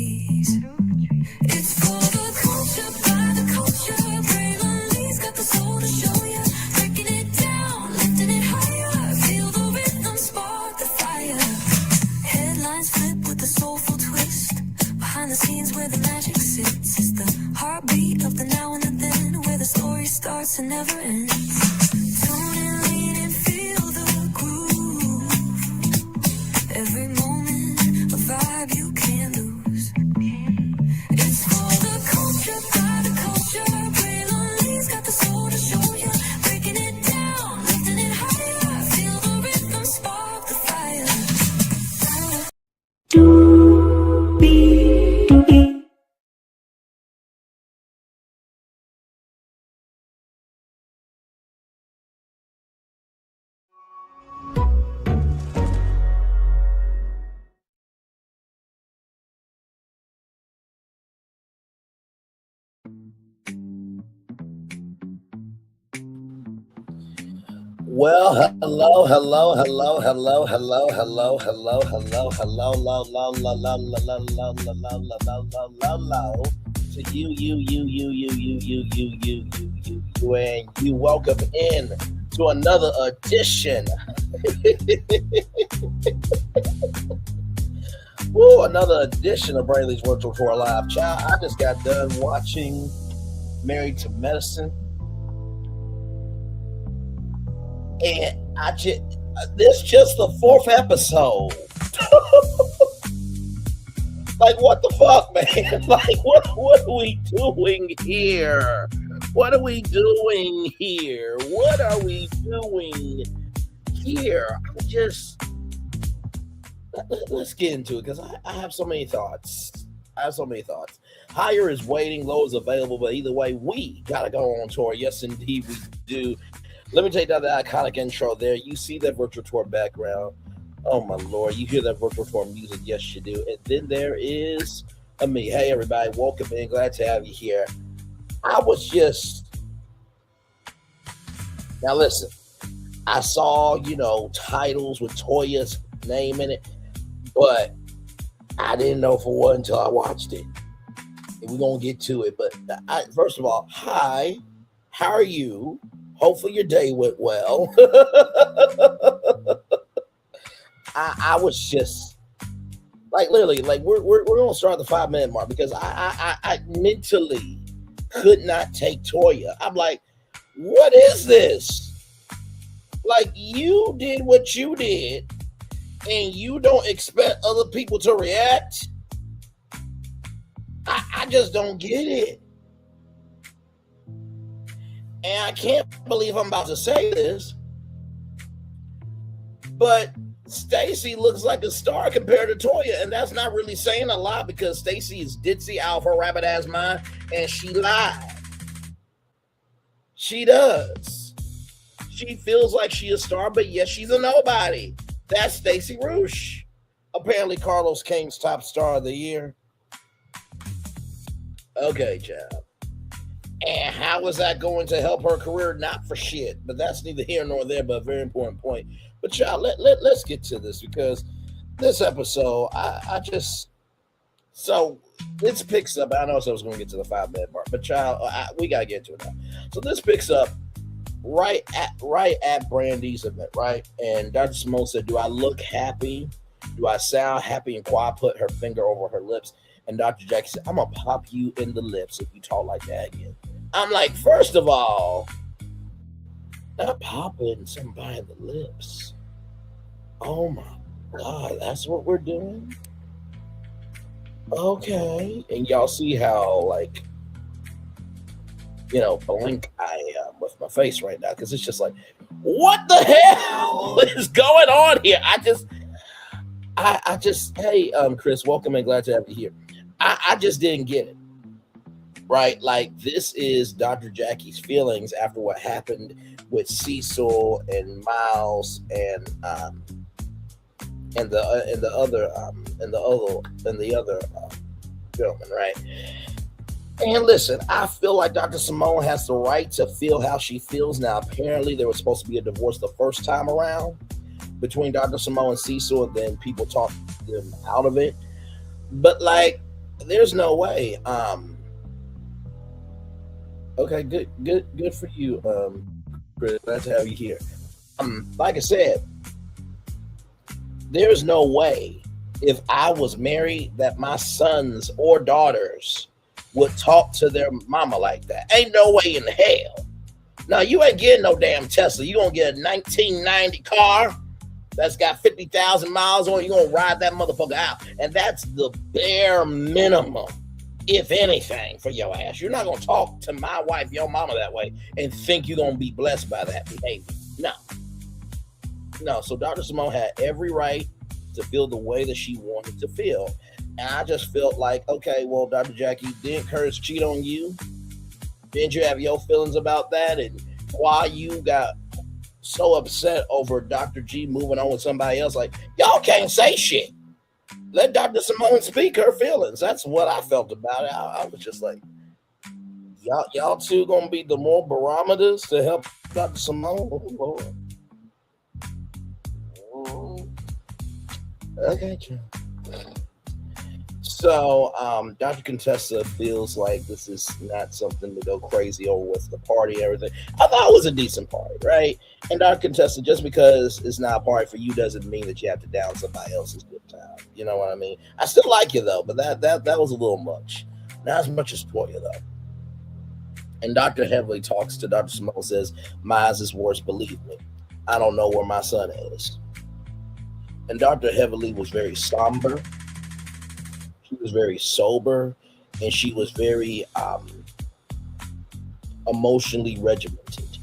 trees. It's for the culture, by the culture. Brainley's got the soul to show ya. Breaking it down, lifting it higher. Feel the rhythm, spark the fire. Headlines flip with a soulful twist. Behind the scenes where the magic sits. It's the heartbeat of the now and the then, where the story starts and never ends. Tune and lean and feel the groove. Every moment, a vibe you can't lose. It's for the culture, by the culture. Brainley's got the soul to show ya. Breaking it down, lifting it higher. Feel the rhythm, spark the fire. Well, hello, hello, hello, hello, hello, hello, hello, hello, hello, hello, hello, to you, and you. Welcome in to another edition. Another edition of Brainley's Virtual Tour Live. Child, I just got done watching Married to Medicine. And this just the fourth episode. Like, what the fuck, man? Like, what are we doing here? What are we doing here? What are we doing here? Let's get into it, because I have so many thoughts. Higher is waiting, low is available, but either way, we gotta go on tour. Yes, indeed, we do. Let me take down the iconic intro there. You see that virtual tour background. Oh, my Lord. You hear that virtual tour music. Yes, you do. And then there is me. Hey, everybody. Welcome in. Glad to have you here. Now, listen. I saw, titles with Toya's name in it, but I didn't know for what until I watched it. And we're going to get to it. But first of all, hi. How are you? Hopefully your day went well. I was just like, literally, like we're gonna start the 5-minute mark, because I mentally could not take Toya. I'm like, what is this? Like, you did what you did, and you don't expect other people to react. I just don't get it. And I can't believe I'm about to say this, but Stacy looks like a star compared to Toya, and that's not really saying a lot, because Stacy is ditzy out of her rabbit ass mind, and she lied. She does. She feels like she a star, but yes, she's a nobody. That's Stacy Roosh. Apparently, Carlos Kane's top star of the year. Okay, child. And how is that going to help her career? Not for shit, but that's neither here nor there, but a very important point. But child, let's get to this, because this episode, so this picks up, I know I was going to get to the 5-minute mark, but child, we got to get to it now. So this picks up right at Brandy's event, right? And Dr. Simone said, do I look happy? Do I sound happy? And Quad put her finger over her lips. And Dr. Jackie said, I'm going to pop you in the lips if you talk like that again. I'm like, first of all, not popping somebody in the lips. Oh my God, that's what we're doing? Okay. And y'all see how, like, blank I am with my face right now, because it's just like, what the hell is going on here? I just, hey, Chris, welcome and glad to have you here. I just didn't get it. Right, like, this is Dr. Jackie's feelings after what happened with Cecil and Miles and the other gentleman, right? And listen, I feel like Dr. Simone has the right to feel how she feels. Now, apparently, there was supposed to be a divorce the first time around between Dr. Simone and Cecil, and then people talked them out of it. But, like, there's no way. Okay, good for you, Chris. Glad to have you here. Like I said, there's no way if I was married that my sons or daughters would talk to their mama like that. Ain't no way in hell. Now you ain't getting no damn Tesla. You gonna get a 1990 car that's got 50,000 miles on it. You gonna ride that motherfucker out, and that's the bare minimum, if anything, for your ass. You're not gonna talk to my wife, your mama, that way, and think you're gonna be blessed by that behavior. No, no. So Dr. Simone had every right to feel the way that she wanted to feel. And I just felt like, okay, well, Dr. Jackie, didn't Curtis cheat on you? Didn't you have your feelings about that? And why you got so upset over Dr. G moving on with somebody else? Like, y'all can't say shit. Let Dr. Simone speak her feelings. That's what I felt about it. I was just like, y'all two gonna be the more barometers to help Dr. Simone? Oh, Lord. Okay, John. So, Dr. Contessa feels like this is not something to go crazy over with the party and everything. I thought it was a decent party, right? And Dr. Contessa, just because it's not a party for you doesn't mean that you have to down somebody else's good time. You know what I mean? I still like you though, but that was a little much. Not as much as Toya though. And Dr. Heavily talks to Dr. Simone, says, "Mine's is worse, believe me. I don't know where my son is." And Dr. Heavily was very somber. She was very sober, and she was very emotionally regimented.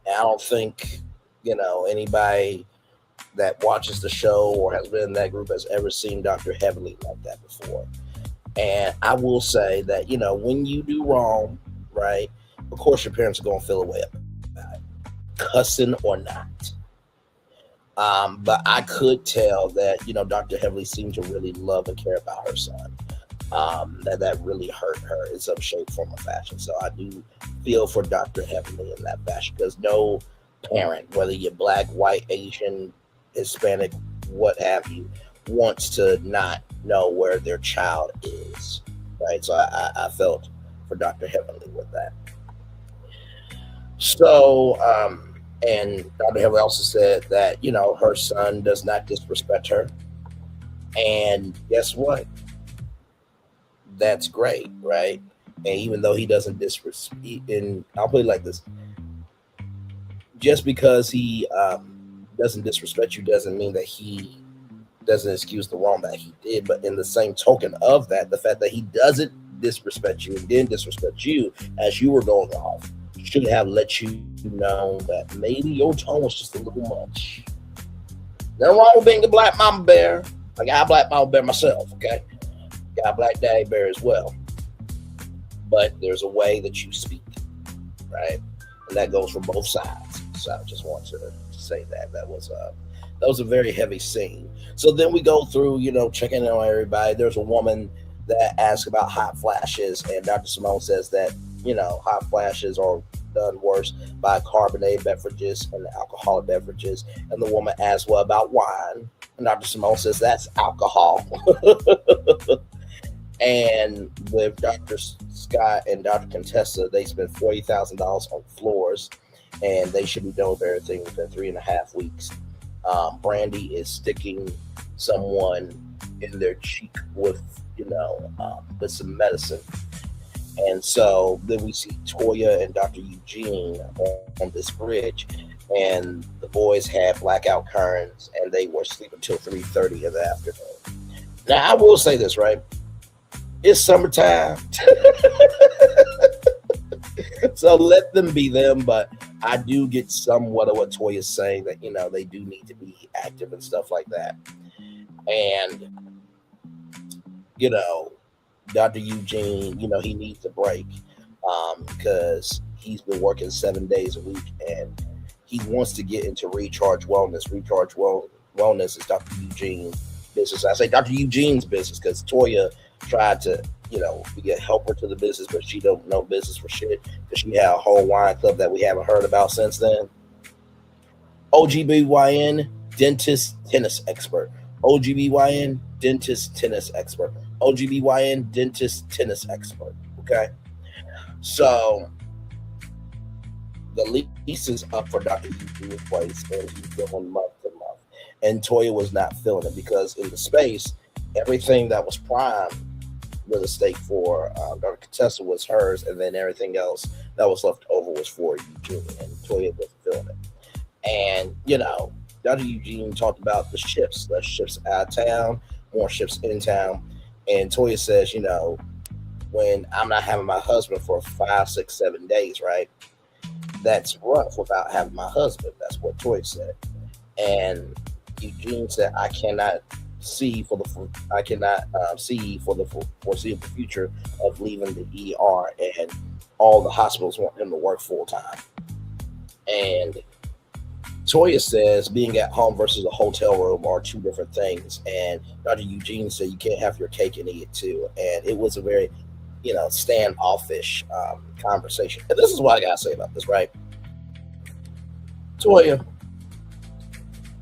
And I don't think, anybody that watches the show or has been in that group has ever seen Dr. Heavily like that before. And I will say that, when you do wrong, right, of course your parents are going to feel a way about it, cussing or not. But I could tell that, Dr. Heavily seemed to really love and care about her son. That really hurt her in some shape, form, or fashion. So I do feel for Dr. Heavily in that fashion, because no parent, whether you're black, white, Asian, Hispanic, what have you, wants to not know where their child is, right? So I felt for Dr. Heavily with that. So, and Dr. Heavily also said that, her son does not disrespect her. And guess what? That's great, right? And even though he doesn't disrespect, and I'll put it like this, just because he doesn't disrespect you doesn't mean that he doesn't excuse the wrong that he did. But in the same token of that, the fact that he doesn't disrespect you and didn't disrespect you as you were going off should have let you know that maybe your tone was just a little much. Nothing wrong with being a black mama bear. I got a black mama bear myself, okay? Got a black daddy bear as well. But there's a way that you speak, right? And that goes for both sides. So I just want to say that was a very heavy scene. So then we go through, checking in on everybody. There's a woman that asks about hot flashes, and Dr. Simone says that, hot flashes are done worse by carbonated beverages and alcoholic beverages. And the woman asks, "What about wine?" And Dr. Simone says that's alcohol. And with Dr. Scott and Dr. Contessa, they spent $40,000 on floors, and they should be done with everything within 3.5 weeks. Brandy is sticking someone in their cheek with some medicine. And so then we see Toya and Dr. Eugene on this bridge, and the boys had blackout curtains, and they were sleeping until 3:30 in the afternoon. Now, I will say this, right? It's summertime. So let them be them, but I do get somewhat of what Toya's saying, that, they do need to be active and stuff like that. And, Dr. Eugene, he needs a break because he's been working 7 days a week, and he wants to get into Recharge Wellness. Recharge Wellness is Dr. Eugene's business. I say Dr. Eugene's business because Toya tried to, be a helper to the business, but she don't know business for shit because she had a whole wine club that we haven't heard about since then. OGBYN, dentist, tennis expert. OGBYN, dentist, tennis expert. OGBYN dentist tennis expert. Okay. So the lease is up for Dr. Eugene's place, and he's going month to month. And Toya was not feeling it because in the space, everything that was prime real estate for Dr. Contessa was hers, and then everything else that was left over was for Eugene, and Toya wasn't feeling it. And Dr. Eugene talked about the ships, less ships out of town, more ships in town. And Toya says, when I'm not having my husband for 5, 6, 7 days, right? That's rough without having my husband. That's what Toya said. And Eugene said, I cannot see for the foreseeable future of leaving the ER, and all the hospitals want him to work full time. And Toya says being at home versus a hotel room are two different things. And Dr. Eugene said you can't have your cake and eat it too. And it was a very, standoffish conversation. And this is what I gotta say about this, right? Toya,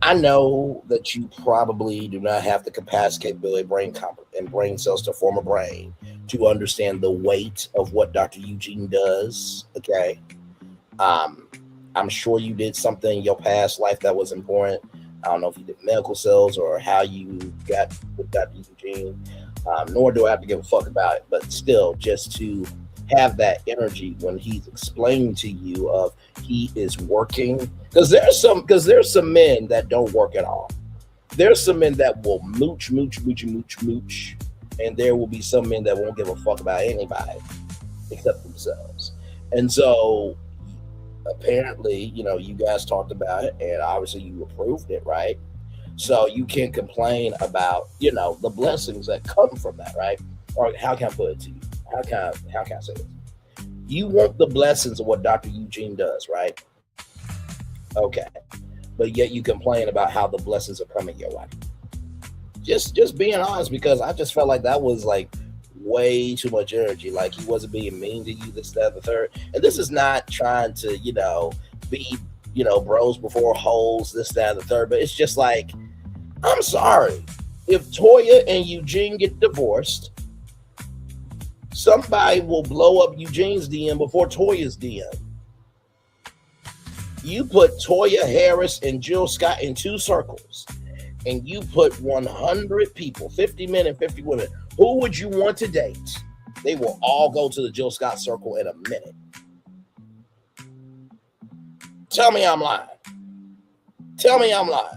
I know that you probably do not have the capacity, capability, and brain cells to form a brain to understand the weight of what Dr. Eugene does. Okay. I'm sure you did something in your past life that was important. I don't know if you did medical cells or how you got with Dr. Eugene, nor do I have to give a fuck about it. But still, just to have that energy when he's explaining to you of he is working, because there's some men that don't work at all. There's some men that will mooch, and there will be some men that won't give a fuck about anybody except themselves. And so apparently, you guys talked about it, and obviously you approved it, right? So you can't complain about, the blessings that come from that, right? Or how can I put it to you? How can I say this? You want the blessings of what Dr. Eugene does, right? Okay. But yet you complain about how the blessings are coming your way. Just being honest, because I just felt like that was like way too much energy. Like he wasn't being mean to you, this, that, the third. And this is not trying to, be, bros before hoes, this, that, the third. But it's just like, I'm sorry. If Toya and Eugene get divorced, somebody will blow up Eugene's DM before Toya's DM. You put Toya Harris and Jill Scott in two circles, and you put 100 people, 50 men and 50 women. Who would you want to date? They will all go to the Jill Scott circle in a minute. Tell me I'm lying. Tell me I'm lying.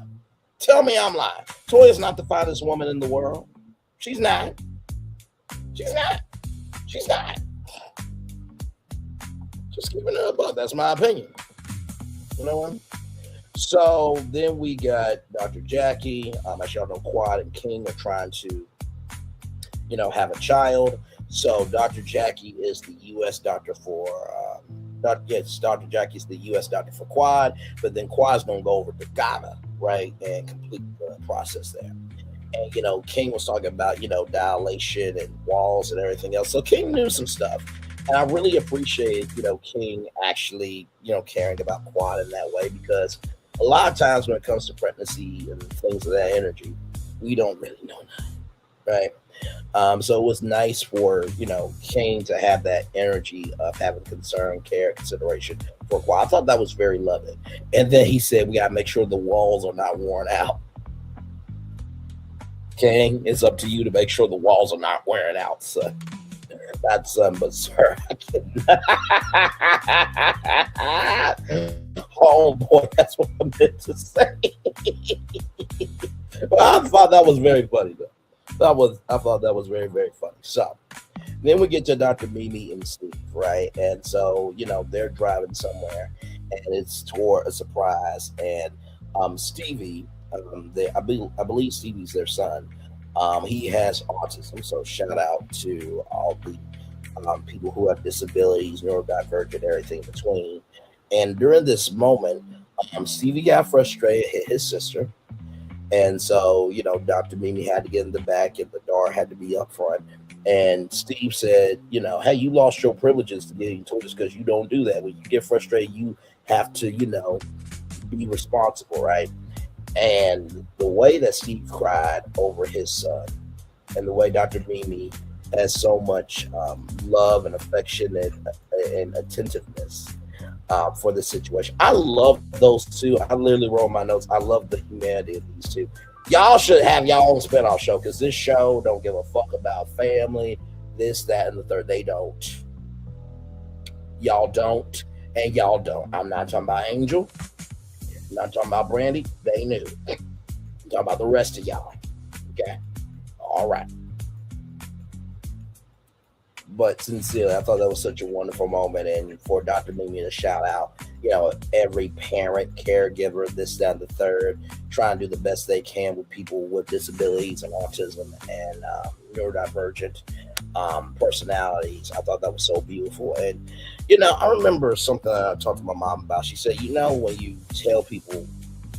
Tell me I'm lying. Toya's not the finest woman in the world. She's not. She's not. She's not. Just giving her a buck. That's my opinion. You know what? So then we got Dr. Jackie. As y'all know, Quad and King are trying to, have a child. So Dr. Jackie is the U.S. doctor for, Dr. Jackie is the U.S. doctor for Quad, but then Quad's going to go over to Ghana, right, and complete the process there. And, King was talking about, dilation and walls and everything else. So King knew some stuff. And I really appreciate, King actually, caring about Quad in that way, because a lot of times when it comes to pregnancy and things of that energy, we don't really know nothing, right? So it was nice for, King to have that energy of having concern, care, consideration for Quad. I thought that was very loving. And then he said, we got to make sure the walls are not worn out. King, it's up to you to make sure the walls are not wearing out, son. That's but sir, I cannot. Oh boy, that's what I meant to say. But I thought that was very funny though. I thought that was very, very funny. So then we get to Dr. Mimi and Steve, right? And so, they're driving somewhere and it's toward a surprise. And Stevie, I believe Stevie's their son. He has autism, so shout out to all the people who have disabilities, neurodivergent, everything in between. And during this moment, Stevie got frustrated, hit his sister. And so, Dr. Mimi had to get in the back and the door had to be up front. And Steve said, hey, you lost your privileges to getting toys because you don't do that. When you get frustrated, you have to, be responsible, right? And the way that Steve cried over his son and the way Dr. Mimi has so much love and affection and attentiveness for this situation. I love those two. I literally wrote my notes. I love the humanity of these two. Y'all should have y'all own spinoff show because this show don't give a fuck about family, this, that, and the third. They don't. Y'all don't, and y'all don't. I'm not talking about Angel. I'm not talking about Brandy. They knew. I'm talking about the rest of y'all. Okay? All right. But sincerely, I thought that was such a wonderful moment. And for Dr. Mimi to shout out, every parent, caregiver, this, that, and the third, try and do the best they can with people with disabilities and autism and neurodivergent personalities. I thought that was so beautiful. And, I remember something I talked to my mom about. She said, when you tell people,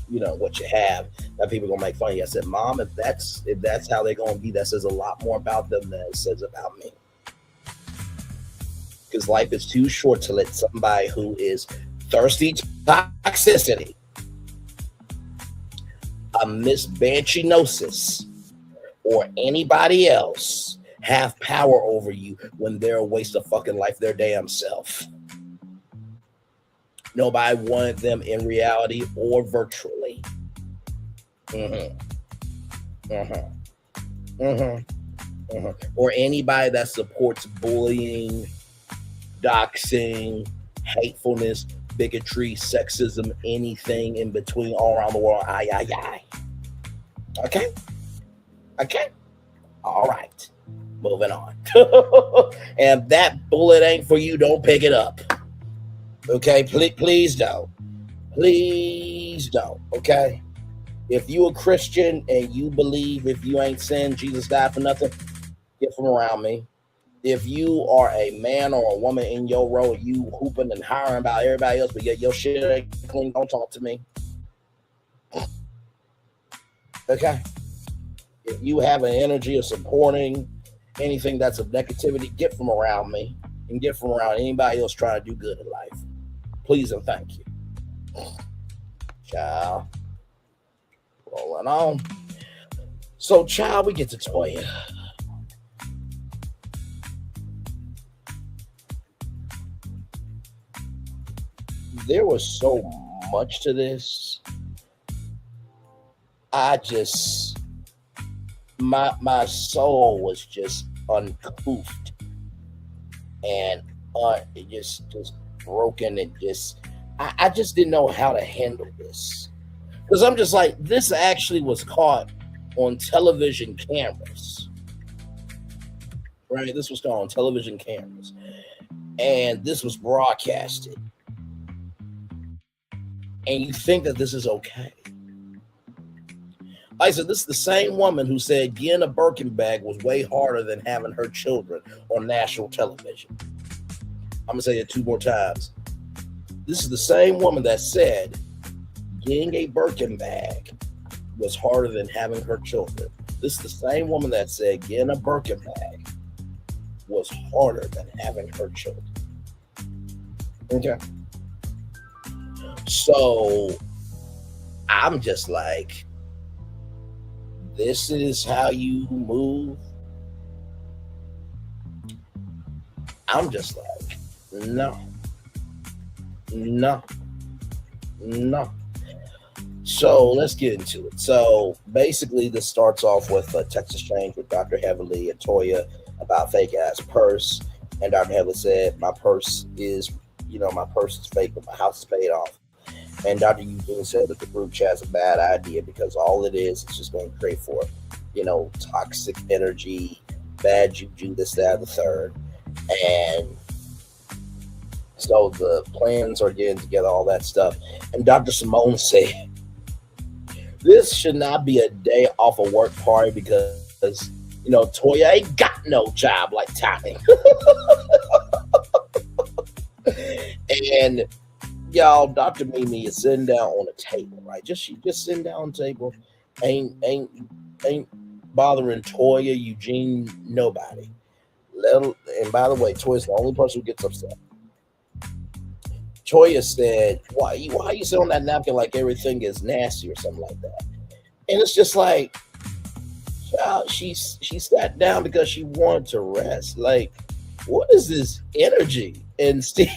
what you have, that people are gonna make fun of you. I said, Mom, if that's how they're gonna be, that says a lot more about them than it says about me. Because life is too short to let somebody who is thirsty to toxicity, a Miss Banchinosis, or anybody else have power over you when they're a waste of fucking life their damn self. Nobody wanted them in reality or virtually. Or anybody that supports bullying, doxing, hatefulness, bigotry, sexism, anything in between all around the world. Aye. Okay? All right. Moving on. And if that bullet ain't for you, don't pick it up. Okay? Please don't. Please don't. Okay? If you a Christian and you believe if you ain't sinned, Jesus died for nothing, get from around me. If you are a man or a woman in your role, you hooping and hiring about everybody else, but yet your shit ain't clean, don't talk to me. Okay? If you have an energy of supporting anything that's of negativity, get from around me and get from around anybody else trying to do good in life. Please and thank you. Child. Rolling on. So, child, we get to Toya. There was so much to this. My soul was just uncooped and just broken and I just didn't know how to handle this. Because I'm just like, this actually was caught on television cameras. Right? This was caught on television cameras. And this was broadcasted. And you think that this is okay. Like I said, this is the same woman who said getting a Birkin bag was way harder than having her children on national television. I'm going to say it 2 more times. This is the same woman that said getting a Birkin bag was harder than having her children. This is the same woman that said getting a Birkin bag was harder than having her children. Okay. So I'm just like, this is how you move. I'm just like, no. So let's get into it. So basically, this starts off with a text exchange with Dr. Heavenly and Toya about fake ass purse. And Dr. Heavenly said, my purse is fake, but my house is paid off. And Dr. Eugene said that the group chat's a bad idea because all it is just going to create for, toxic energy, bad juju, this, that, the third. And so the plans are getting together, all that stuff. And Dr. Simone said, this should not be a day off a work party because, Toya ain't got no job like Tommy. And y'all, Dr. Mimi is sitting down on a table, right? She just sitting down on the table, ain't bothering Toya, Eugene, nobody. And by the way, Toya's the only person who gets upset. Toya said, why you sit on that napkin like everything is nasty or something like that? And it's just like, Child, she sat down because she wanted to rest. Like, what is this energy? And Steve,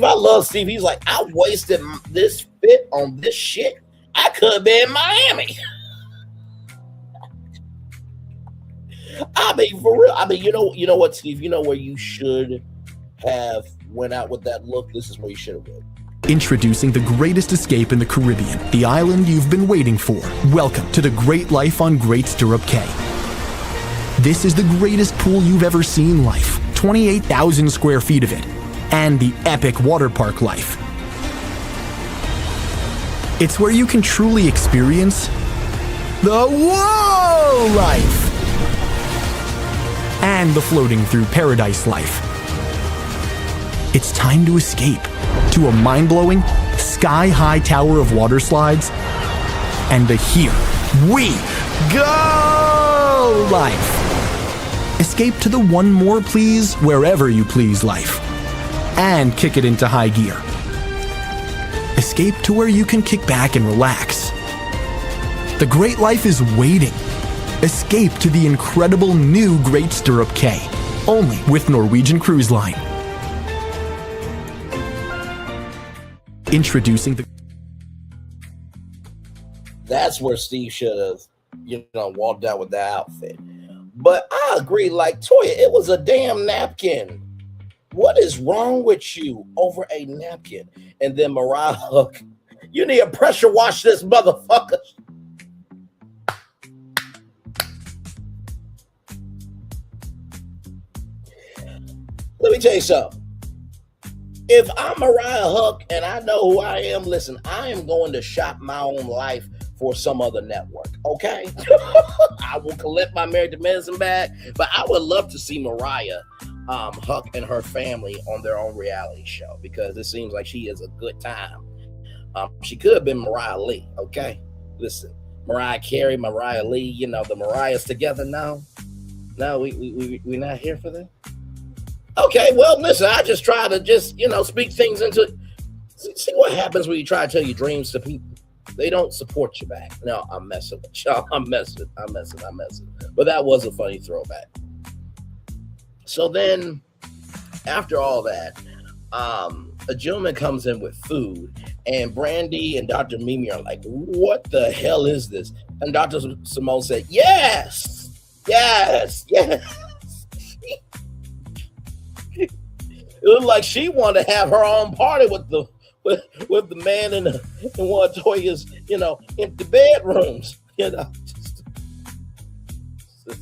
I love Steve. He's like, I wasted this fit on this shit. I could be in Miami. I mean, for real. I mean, you know what, Steve? You know where you should have went out with that look. This is where you should have went. Introducing the greatest escape in the Caribbean, the island you've been waiting for. Welcome to the Great Life on Great Stirrup Cay. This is the greatest pool you've ever seen life, 28,000 square feet of it, and the epic water park life. It's where you can truly experience the whoa life and the floating through paradise life. It's time to escape to a mind-blowing, sky-high tower of water slides and the Here We Go life. Escape to the one more please wherever you please life and kick it into high gear. Escape to where you can kick back and relax. The great life is waiting. Escape to the incredible new Great Stirrup Cay, only with Norwegian Cruise Line. Introducing the... That's where Steve should have, walked out with that outfit. But I agree, like, Toya, it was a damn napkin. What is wrong with you over a napkin? And then Mariah Hook, you need to pressure wash this motherfucker. Let me tell you something. If I'm Mariah Hook and I know who I am, listen, I am going to shop my own life for some other network, okay? I will collect my Married to Medicine back, but I would love to see Mariah Huck and her family on their own reality show because it seems like she is a good time. She could have been Mariah Lee, okay? Listen, Mariah Carey, Mariah Lee, the Mariahs together now. No, we not here for that. Okay, well, listen, I just try to speak things into. See what happens when you try to tell your dreams to people. They don't support you back. No, I'm messing with y'all. I'm messing. But that was a funny throwback. So then, after all that, a gentleman comes in with food, and Brandy and Dr. Mimi are like, "What the hell is this?" And Dr. Simone said, "Yes." It looked like she wanted to have her own party with the man in one of Toya's, empty bedrooms. That's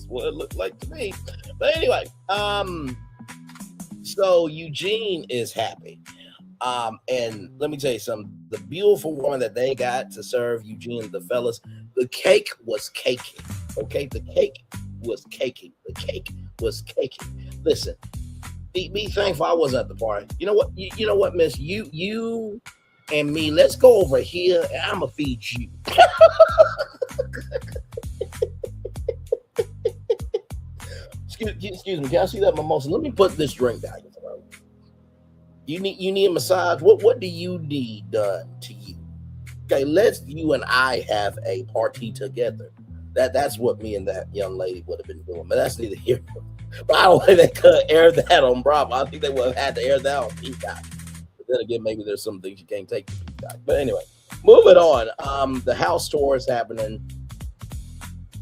what it looked like to me. But anyway, so Eugene is happy. And let me tell you something. The beautiful woman that they got to serve Eugene and the fellas, the cake was caking. Okay, the cake was caking. Listen. Be thankful I wasn't at the party. You know what? You know what, Miss? You and me. Let's go over here, and I'ma feed you. Excuse me. Can I see that mimosa? Let me put this drink down. You need a massage. What do you need done to you? Okay, let's you and I have a party together. That's what me and that young lady would have been doing. But that's neither here nor there. But I don't think they could air that on Bravo. I think they would have had to air that on Peacock. But then again, maybe there's some things you can't take to Peacock. But anyway, moving on. The house tour is happening.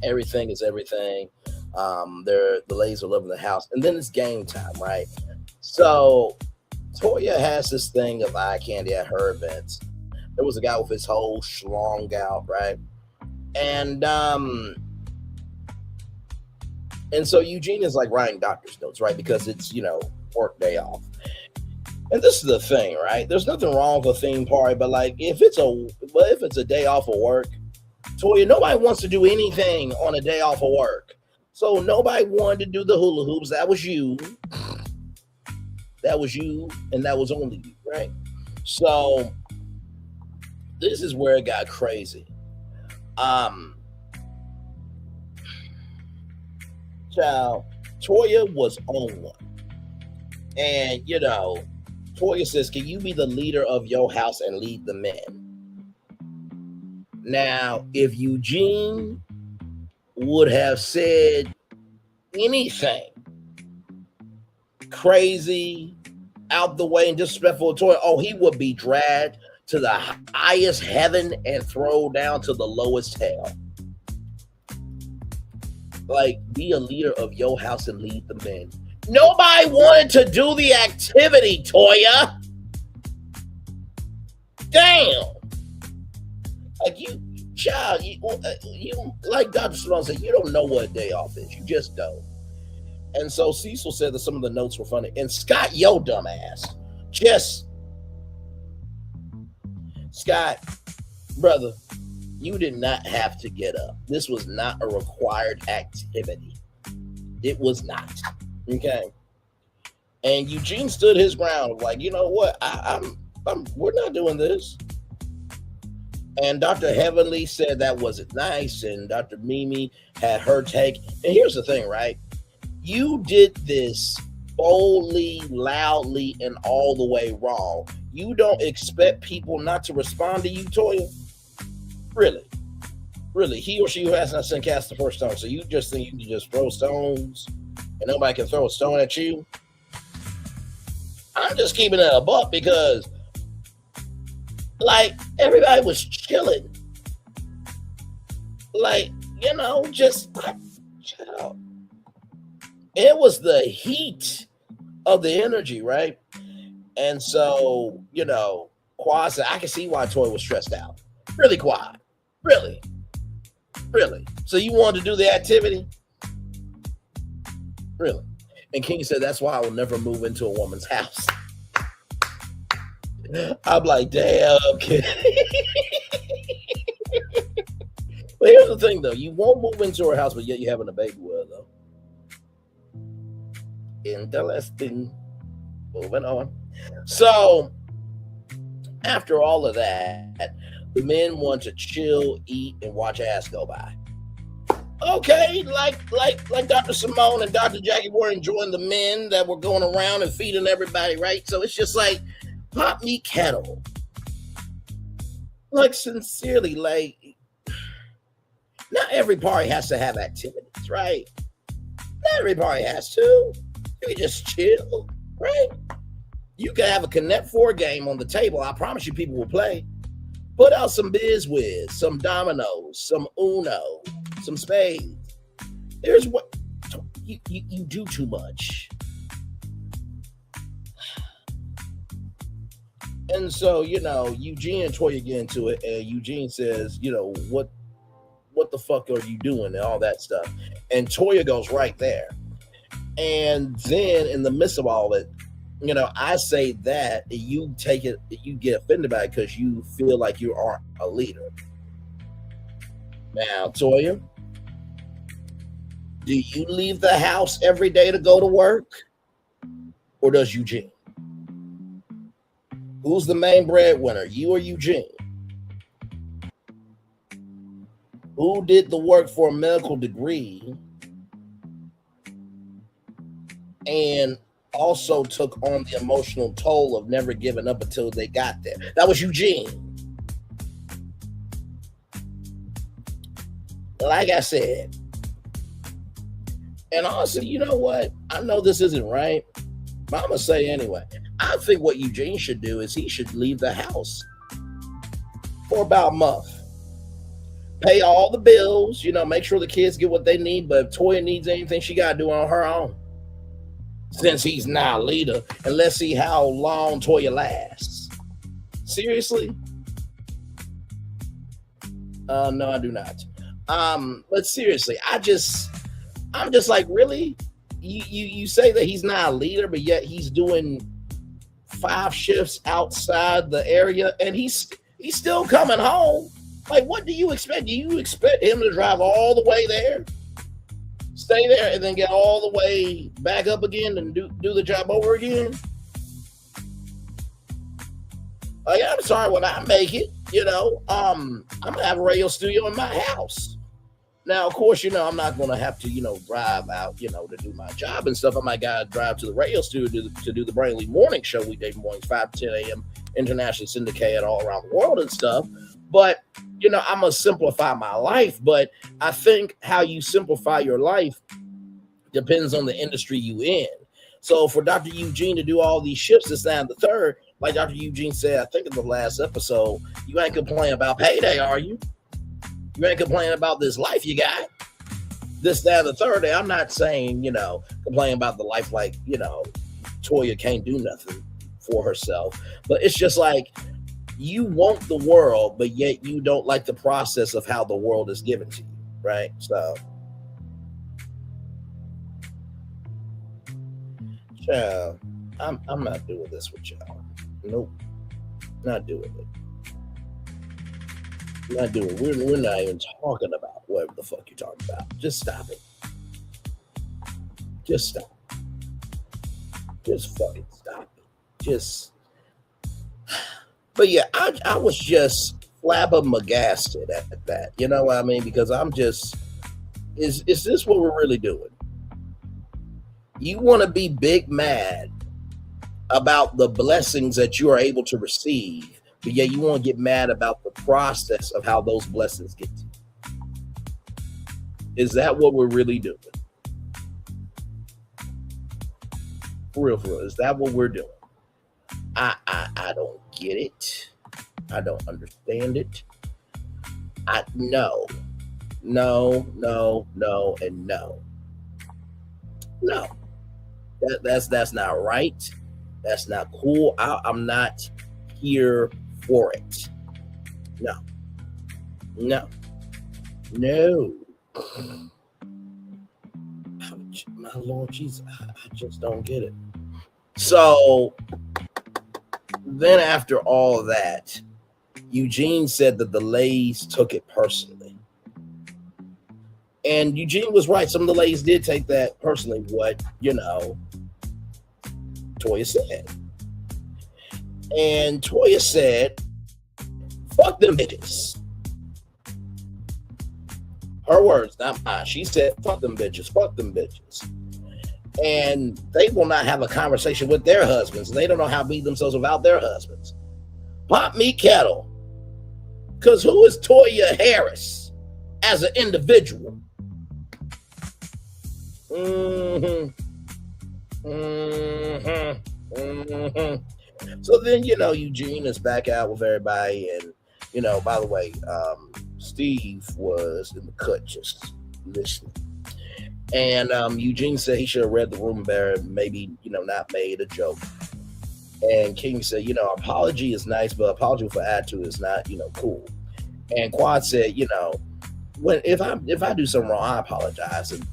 Everything is everything. The ladies are loving the house. And then it's game time, right? So Toya has this thing of eye candy at her events. There was a guy with his whole schlong out, right? And so Eugene is like writing doctor's notes, right? Because it's, work day off. And this is the thing, right? There's nothing wrong with a theme party, but like if it's a day off of work, Toya, nobody wants to do anything on a day off of work. So nobody wanted to do the hula hoops. That was you. And that was only you, right? So this is where it got crazy. Child, Toya was on one. And, Toya says, can you be the leader of your house and lead the men? Now, if Eugene would have said anything crazy, out the way, and disrespectful to Toya, oh, he would be dragged to the highest heaven and thrown down to the lowest hell. Like, be a leader of your house and lead the men. Nobody wanted to do the activity, Toya. Damn. Like, you, child, you like Dr. Simone said, you don't know what a day off is. You just don't. And so Cecil said that some of the notes were funny. And Scott, yo dumb ass, Scott, brother, you did not have to get up. This was not a required activity. It was not. Okay. And Eugene stood his ground of like, you know what? We're not doing this. And Dr. Heavenly said that wasn't nice. And Dr. Mimi had her take. And here's the thing, right? You did this boldly, loudly, and all the way wrong. You don't expect people not to respond to you, Toya? Really? Really? He or she who has not sinned cast the first stone. So you just think you can just throw stones and nobody can throw a stone at you? I'm just keeping it a buck because, like, everybody was chilling. Like, you know, just chill out. It was the heat of the energy, right? And so, you know, Quad said, I can see why Toy was stressed out. Really, Quad? Really? Really? So you wanted to do the activity? Really? And King said, that's why I will never move into a woman's house. I'm like, damn, kid. But here's the thing, though. You won't move into her house, but yet you're having a baby with her, though. Interesting. Moving on. So, after all of that, the men want to chill, eat, and watch ass go by. Okay, like Dr. Simone and Dr. Jackie were enjoying the men that were going around and feeding everybody, right? So it's just like pop me kettle. Like, sincerely, like, not every party has to have activities, right? Not every party has to. You can just chill, right? You can have a Connect 4 game on the table. I promise you people will play. Put out some Biz Wiz, some dominoes, some Uno, some spades. Here's what you do too much. And so, you know, Eugene and Toya get into it, and Eugene says, you know, what the fuck are you doing and all that stuff. And Toya goes right there. And then in the midst of all it, you know, I say that you take it, you get offended by it because you feel like you aren't a leader. Now, Toya, do you leave the house every day to go to work? Or does Eugene? Who's the main breadwinner, you or Eugene? Who did the work for a medical degree and also took on the emotional toll of never giving up until they got there? That was Eugene. Like I said, and honestly, you know what? I know this isn't right, but I'm going to say anyway. I think what Eugene should do is he should leave the house for about a month. Pay all the bills, you know, make sure the kids get what they need. But if Toya needs anything, she got to do it on her own. Since he's not a leader, and let's see how long Toya lasts. Seriously? No, I do not. But seriously, I'm just like, really? You say that he's not a leader, but yet he's doing 5 shifts outside the area, and he's still coming home. Like, what do you expect? Do you expect him to drive all the way there, stay there, and then get all the way back up again and do the job over again? Like, I'm sorry, when I make it, you know, I'm gonna have a radio studio in my house. Now, of course, you know, I'm not going to have to, you know, drive out, you know, to do my job and stuff. I might got to drive to the radio studio to do the Brainly Morning Show weekday mornings, 5 to 10 a.m., internationally syndicated all around the world and stuff. But I'm gonna simplify my life, but I think how you simplify your life depends on the industry you in. So for Dr. Eugene to do all these shifts this and the third, like Dr. Eugene said, I think in the last episode, you ain't complaining about payday, are you? You ain't complaining about this life you got. This, that, and the third day. I'm not saying, complaining about the life like, Toya can't do nothing for herself. But it's just like you want the world, but yet you don't like the process of how the world is given to you, right? So, child, I'm not doing this with y'all. Nope, not doing it. Not doing. We're not even talking about whatever the fuck you're talking about. Just stop it. Just stop. Just fucking stop it. Just. But yeah, I was just flabbergasted at that. You know what I mean? Because I'm just. Is this what we're really doing? You want to be big mad about the blessings that you are able to receive. But yeah, you want to get mad about the process of how those blessings get to you. Is that what we're really doing? For real, is that what we're doing? I don't get it. I don't understand it. No, and no. No. That's not right. That's not cool. I'm not here for it. No. My Lord Jesus, I just don't get it. So then after all that, Eugene said that the ladies took it personally. And Eugene was right. Some of the ladies did take that personally, what, Toya said. And Toya said, fuck them bitches. Her words, not mine. She said, fuck them bitches. And they will not have a conversation with their husbands. They don't know how to be themselves without their husbands. Pop me kettle. Because who is Toya Harris as an individual? So then, Eugene is back out with everybody. And, by the way, Steve was in the cut just listening. And Eugene said he should have read the room better and maybe, not made a joke. And King said, apology is nice, but apology for attitude is not, cool. And Quad said, if I do something wrong, I apologize. And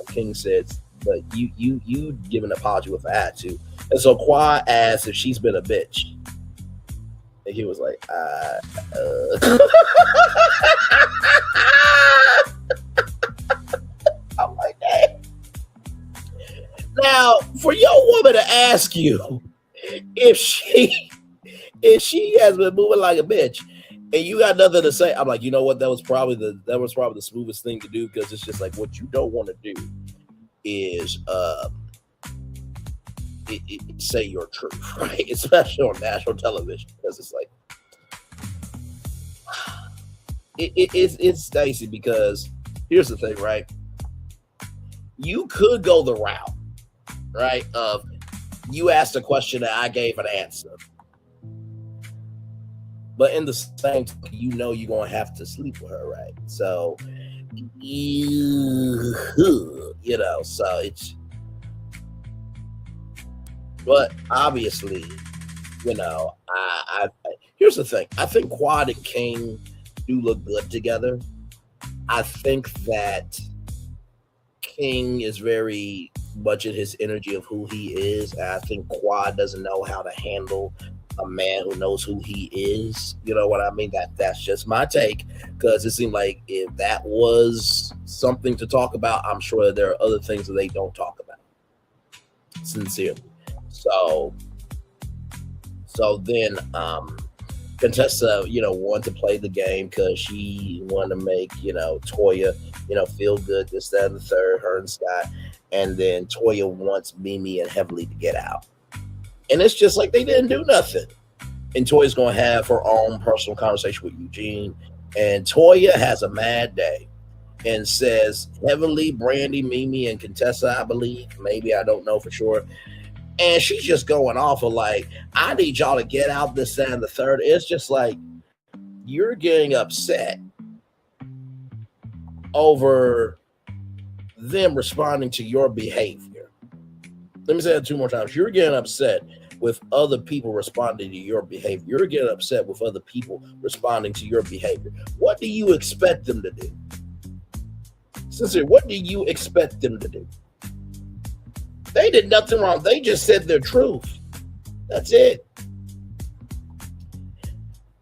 King said, but you give an apology with attitude. And so Quad asked if she's been a bitch. And he was like, I'm like, hey. Now, for your woman to ask you if she has been moving like a bitch and you got nothing to say, I'm like, you know what? That was probably the smoothest thing to do, because it's just like what you don't want to do is say your truth, right? Especially on national television, because it's like it's dicey. Because here's the thing, right? You could go the route, right, of you asked a question and I gave an answer, but in the same time, you're gonna have to sleep with her, right? So so it's. But obviously, I here's the thing. I think Quad and King do look good together. I think that King is very much in his energy of who he is. And I think Quad doesn't know how to handle a man who knows who he is. You know what I mean? That's just my take, because it seemed like if that was something to talk about, I'm sure there are other things that they don't talk about. Sincerely. So then Contessa, wanted to play the game because she wanted to make, Toya, feel good, this, that, and the third, her and Scott. And then Toya wants Mimi and Heavenly to get out. And it's just like they didn't do nothing. And Toya's going to have her own personal conversation with Eugene. And Toya has a mad day and says heavily Brandy, Mimi, and Contessa, I believe. Maybe, I don't know for sure. And she's just going off of like, I need y'all to get out this, that, and the third. It's just like, you're getting upset over them responding to your behavior. Let me say that 2 more times. You're getting upset with other people responding to your behavior. You're getting upset with other people responding to your behavior. What do you expect them to do? Sincere, what do you expect them to do? They did nothing wrong. They just said their truth. That's it.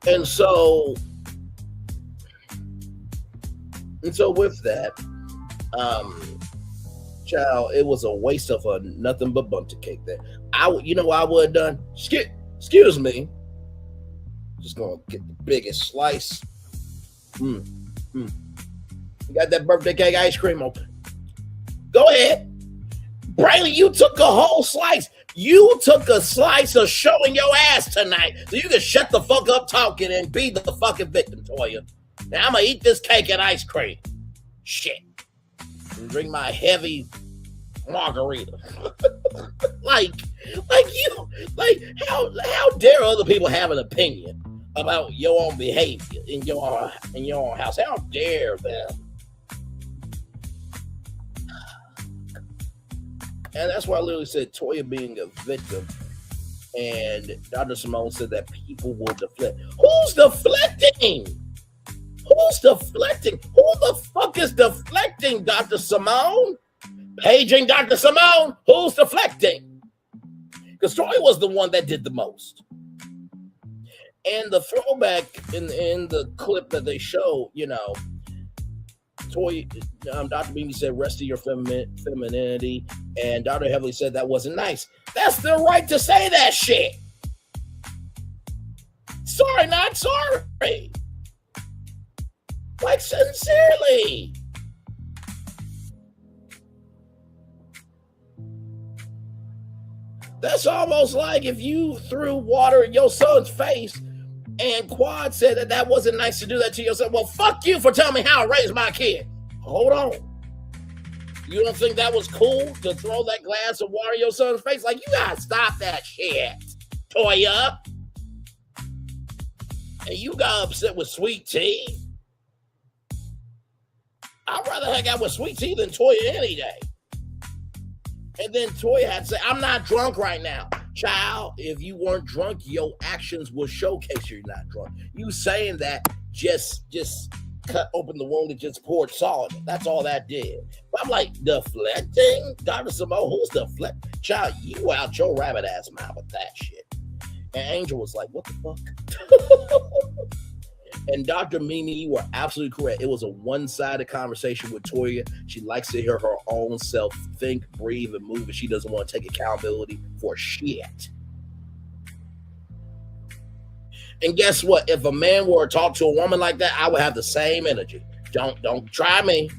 And so with that, child, it was a waste of a nothing but bundt cake there. You know what I would have done? Excuse me. Just gonna get the biggest slice. You got that birthday cake ice cream open. Go ahead. Braylon, you took a whole slice. You took a slice of showing your ass tonight. So you can shut the fuck up talking and be the fucking victim, Toya. Now I'm gonna eat this cake and ice cream. Shit. And drink my heavy margarita. how dare other people have an opinion about your own behavior in your own house? How dare them? And that's why I literally said Toya being a victim. And Dr. Simone said that people will deflect. Who's deflecting? Who's deflecting? Who the fuck is deflecting, Dr. Simone? Paging Dr. Simone? Who's deflecting? Because Toya was the one that did the most. And the throwback in the clip that they showed, you know, Toya, Dr. Mimi said, rest of your femininity. And Dr. Heavily said that wasn't nice. That's their right to say that shit. Sorry, not sorry. Like, sincerely. That's almost like if you threw water in your son's face and Quad said that wasn't nice to do that to your son. Well, fuck you for telling me how I raised my kid. Hold on. You don't think that was cool to throw that glass of water in your son's face? Like, you gotta stop that shit, Toya. And you got upset with Sweet Tea. I'd rather hang out with Sweet Tea than Toya any day. And then Toya had to say, I'm not drunk right now. Child, if you weren't drunk, your actions will showcase you're not drunk. You saying that just cut open the wound and just poured salt. That's all that did. But I'm like, deflecting? Dr. Simone, who's deflecting? Child, you out your rabbit ass mouth with that shit. And Angel was like, what the fuck? And Dr. Mimi, you were absolutely correct. It was a one-sided conversation with Toya. She likes to hear her own self think, breathe, and move, and she doesn't want to take accountability for shit. And guess what? If a man were to talk to a woman like that, I would have the same energy. Don't try me.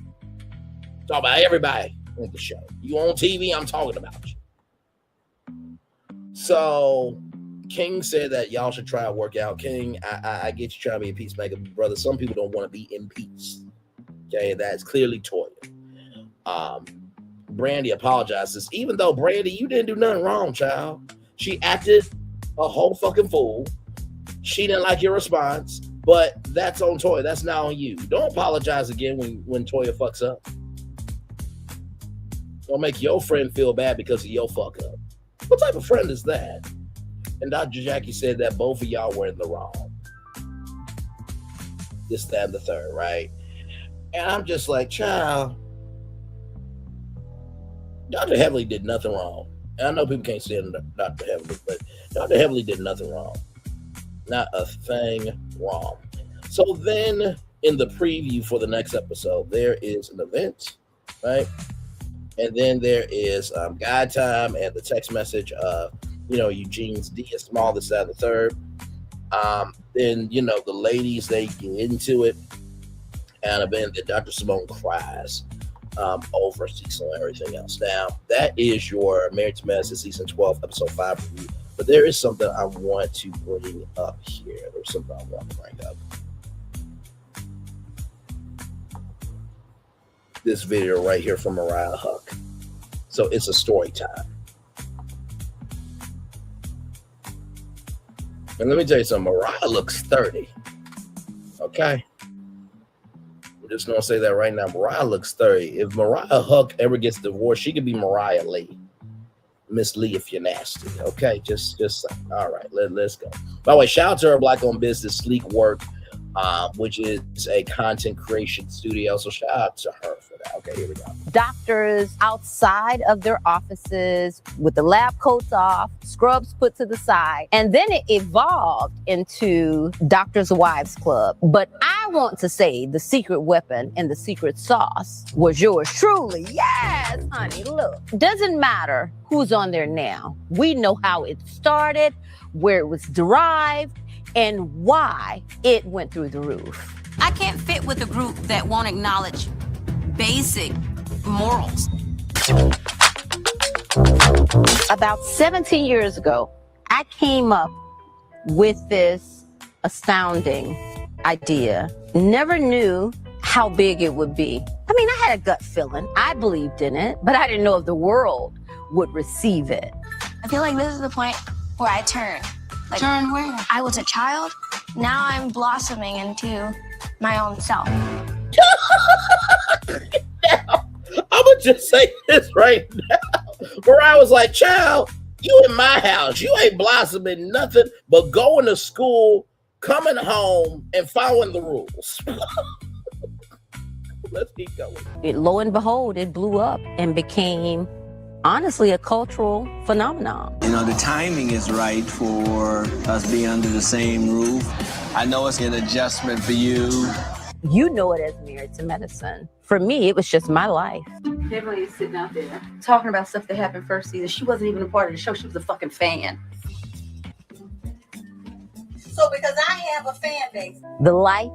Talk about everybody on the show. You on TV, I'm talking about you. So King said that y'all should try to work out. King, I get you trying to be a peacemaker, brother. Some people don't want to be in peace. Okay, that's clearly Toya. Brandy apologizes, even though Brandy, you didn't do nothing wrong, child. She acted a whole fucking fool. She didn't like your response, but that's on Toya. That's not on you. Don't apologize again when Toya fucks up. Don't make your friend feel bad because of your fuck up. What type of friend is that? And Dr. Jackie said that both of y'all were in the wrong. This, that, and the third, right? And I'm just like, child, Dr. Heavily did nothing wrong. And I know people can't stand Dr. Heavily, but Dr. Heavily did nothing wrong. Not a thing wrong. So then in the preview for the next episode, there is an event, right? And then there is guide time and the text message of, Eugene's D is small, this, that, and the third. Then, the ladies, they get into it. And then Dr. Simone cries over Cecil and everything else. Now, that is your Married to Medicine Season 12, Episode 5 review. But there is something I want to bring up here. There's something I want to bring up. this video right here from Mariah Huck. So it's a story time. And let me tell you something, Mariah looks 30. Okay? We're just going to say that right now. Mariah looks 30. If Mariah Huck ever gets divorced, she could be Mariah Lee. Miss Lee if you're nasty. Okay? Just all right, let's go. By the way, shout out to her Black-owned business, Sleek Work, which is a content creation studio. So shout out to her for that. Okay, here we go. Doctors outside of their offices with the lab coats off, scrubs put to the side. And then it evolved into Doctors' Wives Club. But I want to say the secret weapon and the secret sauce was yours truly. Yes, honey, look. Doesn't matter who's on there now. We know how it started, where it was derived, and why it went through the roof. I can't fit with a group that won't acknowledge basic morals. About 17 years ago, I came up with this astounding idea. Never knew how big it would be. I mean, I had a gut feeling. I believed in it, but I didn't know if the world would receive it. I feel like this is the point where I turn. Like, Turn where? I was a child. Now I'm blossoming into my own self. Now, I'm going to just say this right now. Mariah was like, child, you in my house. You ain't blossoming nothing but going to school, coming home, and following the rules. Let's keep going. Lo and behold, it blew up and became, honestly, a cultural phenomenon. You know, the timing is right for us being under the same roof. I know it's an adjustment for you. You know it as Married to Medicine. For me, it was just my life. Beverly is sitting out there talking about stuff that happened first season. She wasn't even a part of the show. She was a fucking fan. So because I have a fan base. The life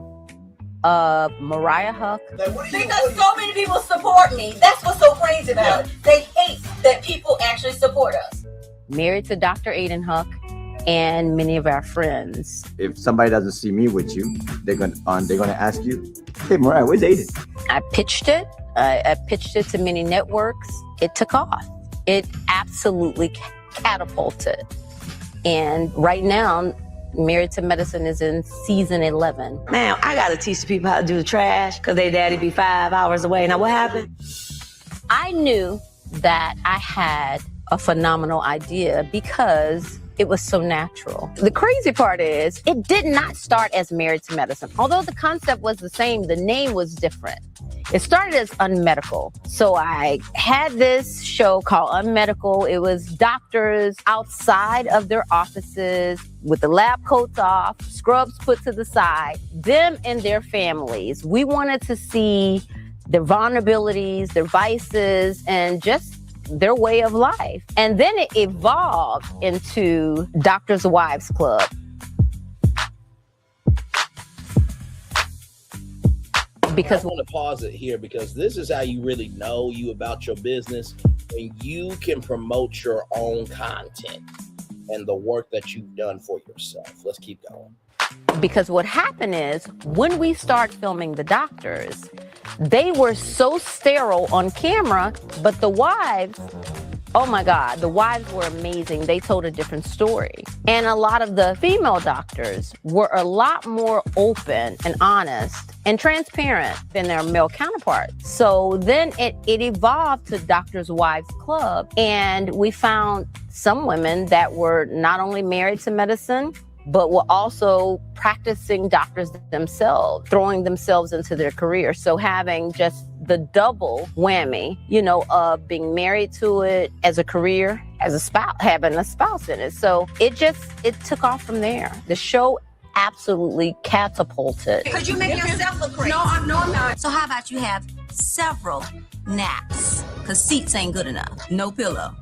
of Mariah Huck. Because so many people support me. That's what's so crazy about it. They hate that people actually support us. Married to Dr. Aiden Huck and many of our friends. If somebody doesn't see me with you, they're gonna ask you, "Hey, Mariah, where's Aiden?" I pitched it. I pitched it to many networks. It took off. It absolutely catapulted. And right now, Married to Medicine is in season 11. Now, I got to teach the people how to do the trash because their daddy be 5 hours away. Now, what happened? I knew that I had a phenomenal idea because it was so natural. The crazy part is it did not start as Married to Medicine. Although the concept was the same, the name was different. It started as Unmedical. So I had this show called Unmedical. It was doctors outside of their offices with the lab coats off, scrubs put to the side, them and their families. We wanted to see their vulnerabilities, their vices, and just their way of life. And then it evolved into Doctors' Wives Club. Because I want to pause it here because this is how you really know you about your business, when you can promote your own content and the work that you've done for yourself. Let's keep going. Because what happened is when we start filming the doctors, they were so sterile on camera, but the wives, oh my God, the wives were amazing. They told a different story. And a lot of the female doctors were a lot more open and honest and transparent than their male counterparts. So then it evolved to Doctors' Wives Club. And we found some women that were not only married to medicine, but were also practicing doctors themselves, throwing themselves into their career. So having just the double whammy, you know, of being married to it as a career, as a spouse, having a spouse in it. So it took off from there. The show absolutely catapulted. Because you make yourself look crazy. No, I'm not. So how about you have several naps? Because seats ain't good enough. No pillow.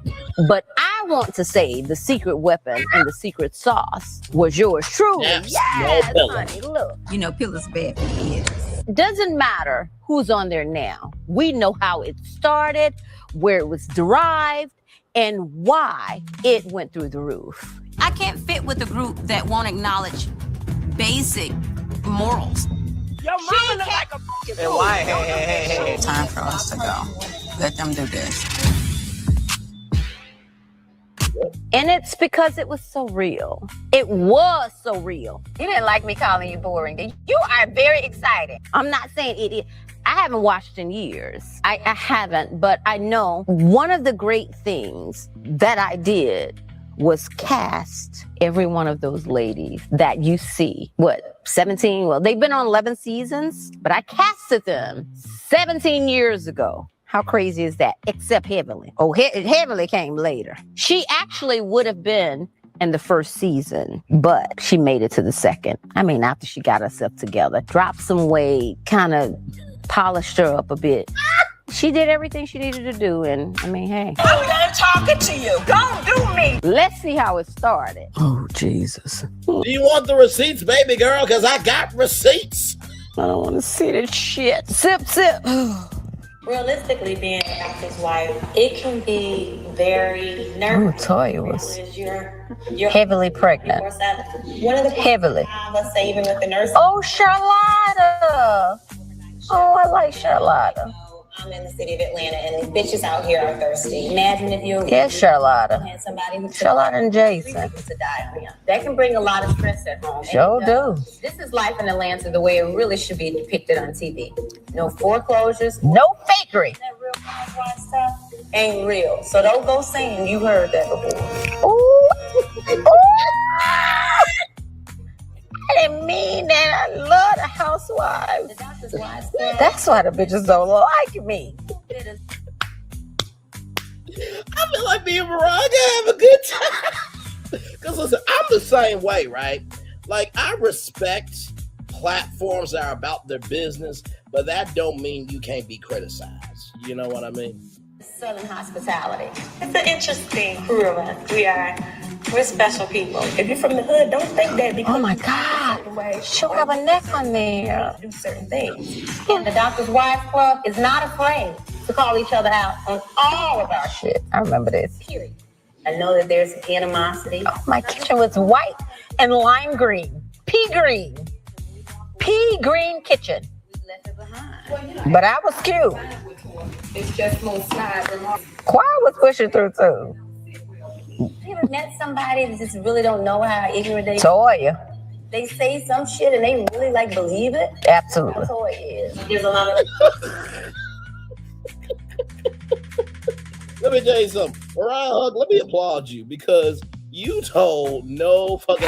But I want to say the secret weapon and the secret sauce was yours truly. Yes, no honey, look. You know, pillows bad for the kids. Doesn't matter who's on there now. We know how it started, where it was derived, and why it went through the roof. I can't fit with a group that won't acknowledge basic morals. Your mama look like a fucking And fool. why? Hey. Time for us to go. Let them do this. And it's because it was so real. It was so real. You didn't like me calling you boring. You are very excited. I'm not saying it is. I haven't watched in years. I haven't, but I know one of the great things that I did was cast every one of those ladies that you see. 17? Well, they've been on 11 seasons, but I casted them 17 years ago. How crazy is that? Except Heavenly. Oh, Heavenly came later. She actually would have been in the first season, but she made it to the second. I mean, after she got herself together, dropped some weight, kind of polished her up a bit. She did everything she needed to do, and I mean, hey. I'm done talking to you. Don't do me. Let's see how it started. Oh, Jesus. Do you want the receipts, baby girl? Because I got receipts. I don't want to see this shit. Sip. Realistically, being a doctor's wife, it can be very nerve-wracking. Oh, Toya was You're heavily pregnant. One of the Heavily. let's say even with the nurse. Oh, Charlotta. Oh, I like Charlotta. I'm in the city of Atlanta, and these bitches out here are thirsty. Imagine if you Yes, Charlotta. had somebody who Charlotta and Jason. to die for him. That can bring a lot of stress at home. Sure do. This is life in Atlanta the way it really should be depicted on TV. No foreclosures. No fakery. That Real Housewives stuff ain't real. So don't go saying you heard that before. Ooh. I didn't mean that. I love the housewives. The doctor's wives. That's why the bitches don't like me. I feel like me and Mariah gonna have a good time. Because listen, I'm the same way, right? Like, I respect platforms that are about their business, but that don't mean you can't be criticized. You know what I mean? Southern hospitality. It's an interesting crew of us. We're special people. If you're from the hood, don't think that because Oh my God. She'll have a neck on there. do certain things. And the Doctor's Wives Club is not afraid to call each other out on all of our shit. Shit, I remember this. Period. I know that there's animosity. Oh, my kitchen was white and lime green. Pea green kitchen. We left it behind. But I was cute. It's just more side remarks. Quiet was pushing through too. You ever met somebody that just really don't know how ignorant they Toya. They say some shit and they really like believe it? Absolutely. That's all it is. There's a lot of Let me tell you something. Mariah Huck, let me applaud you because you told no fucking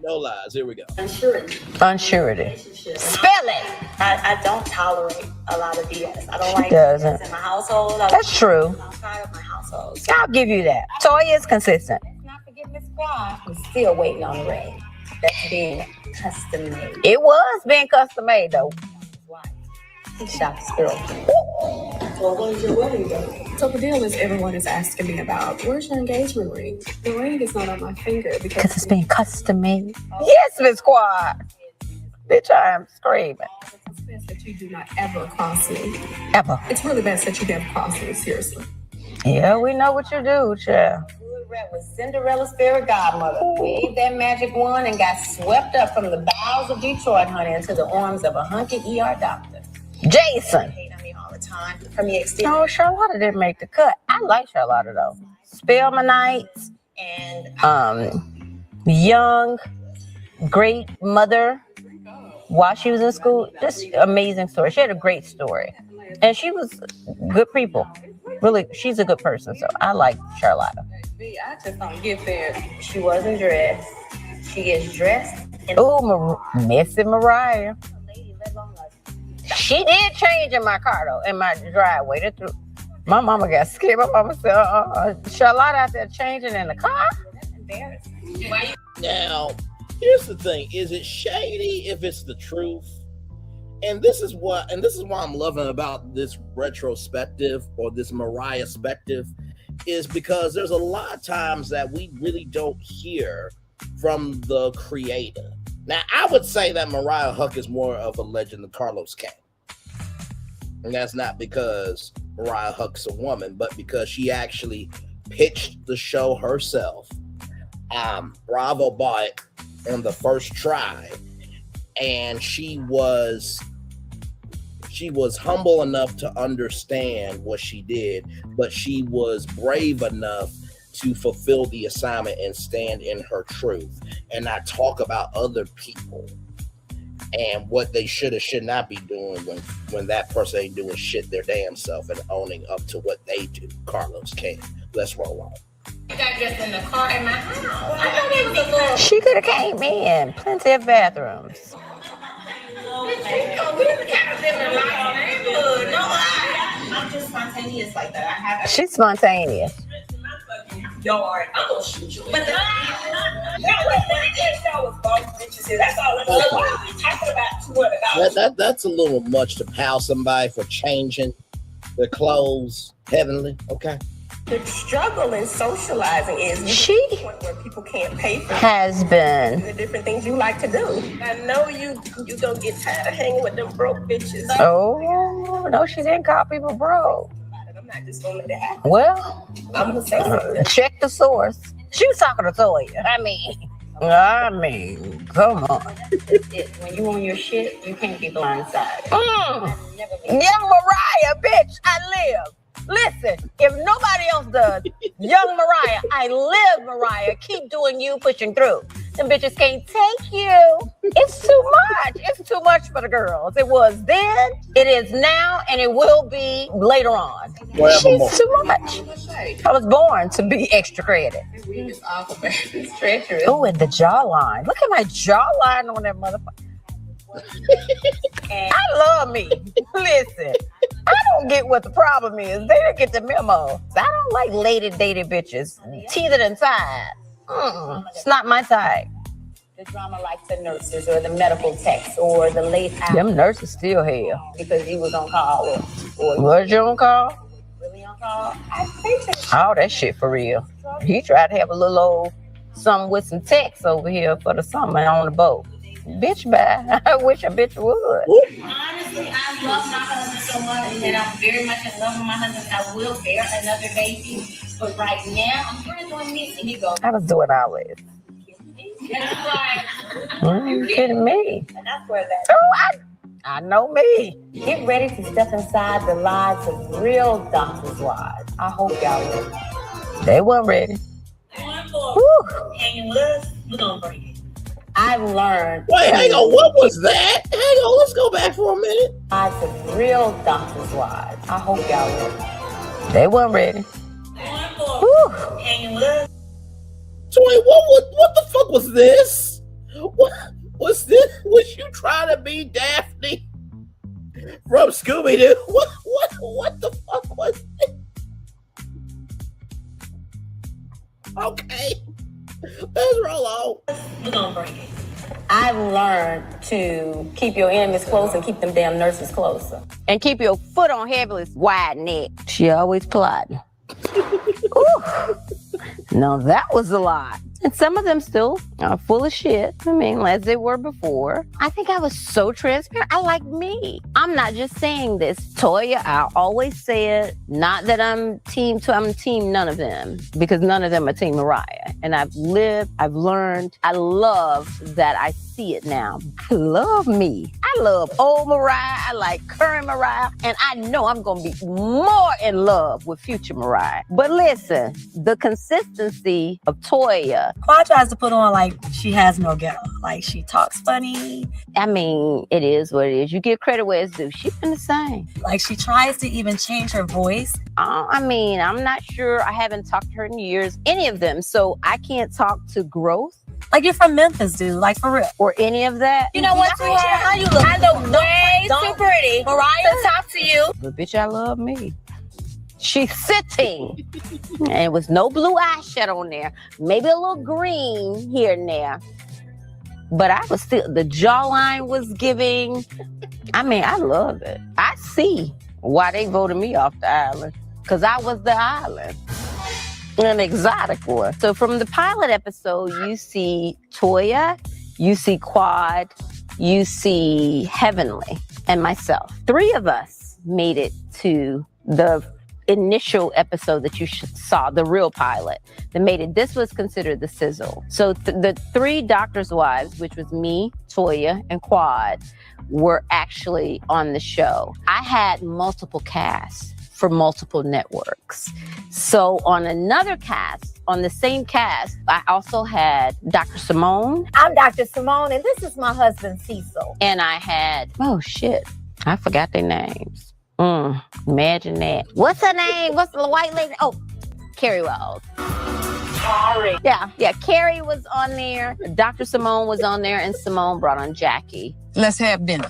no lies. Here we go. Unsurety. Spell it. I don't tolerate a lot of BS. I don't She like doesn't. BS in my household. That's true. Outside of my household. I'll give you that. Toya is consistent. Let's not forget Miss Squad. I'm still waiting on the ring. That's being custom made. It was being custom made though. Shop girl. Well, when's your wedding day? So the deal is everyone is asking me about, where's your engagement ring? The ring is not on my finger Because it's being custom made. Yes, Miss Squad. Bitch, I am screaming. It's best that you do not ever cross me. Ever. It's really best that you never cross me, seriously. Yeah, we know what you do, child. Good rep was Cinderella's fairy godmother. Waved that magic wand and got swept up from the bowels of Detroit, honey, into the arms of a hunky ER doctor. Jason. Hate on me all the time from the exterior. No, Charlotta didn't make the cut. I like Charlotta though. Spelman Nights. And Young, great mother while she was in school. Just amazing story. She had a great story. And she was good people. Really, she's a good person. So I like Charlotta. I just don't get there. she wasn't dressed. She gets dressed. And Oh, Missy Mariah. lady let alone a She did change in my car though, in my driveway. My mama got scared. My mama said, Charlotte out there changing in the car? That's embarrassing. Now, here's the thing: is it shady if it's the truth? And this is why I'm loving about this retrospective or this Mariah spective, is because there's a lot of times that we really don't hear from the creator. Now, I would say that Mariah Huck is more of a legend than Carlos King. And that's not because Mariah Huck's a woman, but because she actually pitched the show herself. Bravo bought it, on the first try, and she was humble enough to understand what she did, but she was brave enough to fulfill the assignment and stand in her truth and not talk about other people and what they should or should not be doing when that person ain't doing shit their damn self and owning up to what they do. Carlos can. Let's roll on. I got just in the car in my house. I thought it was a little. She could have came in. Plenty of bathrooms. I'm just spontaneous like that. She's spontaneous. Yard. I'm gonna shoot you. But was both bitches. That's all I'm talking about. $200. That's a little much to pal somebody for changing their clothes. Heavenly, okay. The struggle in socializing is where people can't pay for Has been. the different things you like to do. I know you gonna get tired of hanging with them broke bitches. Oh, no, she didn't call people broke. I'm not just gonna let it happen. Well, I'm gonna say something. check the source. She was talking to Toya. I mean, come on. When you on your shit, you can't be blindsided. Young Mariah, bitch, I live. Listen, if nobody else does, young Mariah, I live, Mariah. Keep doing you, pushing through. Them bitches can't take you. It's too much. It's too much for the girls. It was then, it is now, and it will be later on. She's too much. I was born to be extra credit. It's awful, man. It's treacherous. Oh, and the jawline. Look at my jawline on that motherfucker. I love me. Listen, I don't get what the problem is. They didn't get the memo. I don't like lady dated bitches. Teeth it inside. It's not my type. The drama like the nurses or the medical techs or the late hours. Them nurses still here. Because you was on call or Was you on call? really on call. I think Oh, that shit for real. He tried to have a little old something with some text over here for the summer on the boat. Bitch, bye. I wish a bitch would. Honestly, I love my husband so much and I'm very much in love with my husband. I will bear another baby. But right now, I'm kind of doing this. And he goes, I was doing all this. and I'm like, You kidding me? and that's where that. Oh, I know me. get ready to step inside the lives of real doctors' wives. I hope y'all will. They weren't ready. Whew. Hanging with us, we're going to break it. I've learned. Wait, hang on. What was that? Hang on. Let's go back for a minute. Lives of real doctors' wives. I hope y'all will. They weren't ready. Whew. Hanging with us. Toy, what the fuck was this? What was this? Was you trying to be Daphne from Scooby-Doo? What the fuck was it? Okay. Let's roll on. We're going to break it. I've learned to keep your enemies close and keep them damn nurses closer. And keep your foot on Heavenly's wide neck. She always plotting. Ooh. Now that was a lot. And some of them still are full of shit. I mean, as they were before. I think I was so transparent. I like me. I'm not just saying this. Toya, I always say it. Not that I'm team none of them. Because none of them are team Mariah. And I've lived, I've learned. I love that I see it now. I love me. I love old Mariah. I like current Mariah. And I know I'm going to be more in love with future Mariah. But listen, the consistency of Toya. Quad tries to put on like she has no ghetto. Like she talks funny. I mean, it is what it is. You give credit where it's due. She's been the same. Like she tries to even change her voice. I mean, I'm not sure. I haven't talked to her in years. Any of them. So I can't talk to growth. Like you're from Memphis, dude. Like for real. Or any of that. You know what, sweetheart? How you look? I look way too pretty Mariah, to talk to you. But bitch, I love me. She's sitting. And it was no blue eyeshadow on there. Maybe a little green here and there. But I was still, the jawline was giving. I mean, I love it. I see why they voted me off the island. Because I was the island. An exotic one. So from the pilot episode, you see Toya, you see Quad, you see Heavenly, and myself. 3 of us made it to the initial episode that you saw, the real pilot, that made it. This was considered the sizzle. So the 3 doctors' wives, which was me, Toya, and Quad, were actually on the show. I had multiple casts for multiple networks. So on another cast, on the same cast, I also had Dr. Simone. I'm Dr. Simone, and this is my husband, Cecil. And I had, oh shit, I forgot their names. Imagine that. What's her name? What's the white lady? Oh, Carrie Wells. Carrie. Yeah, Carrie was on there. Dr. Simone was on there, and Simone brought on Jackie. Let's have dinner.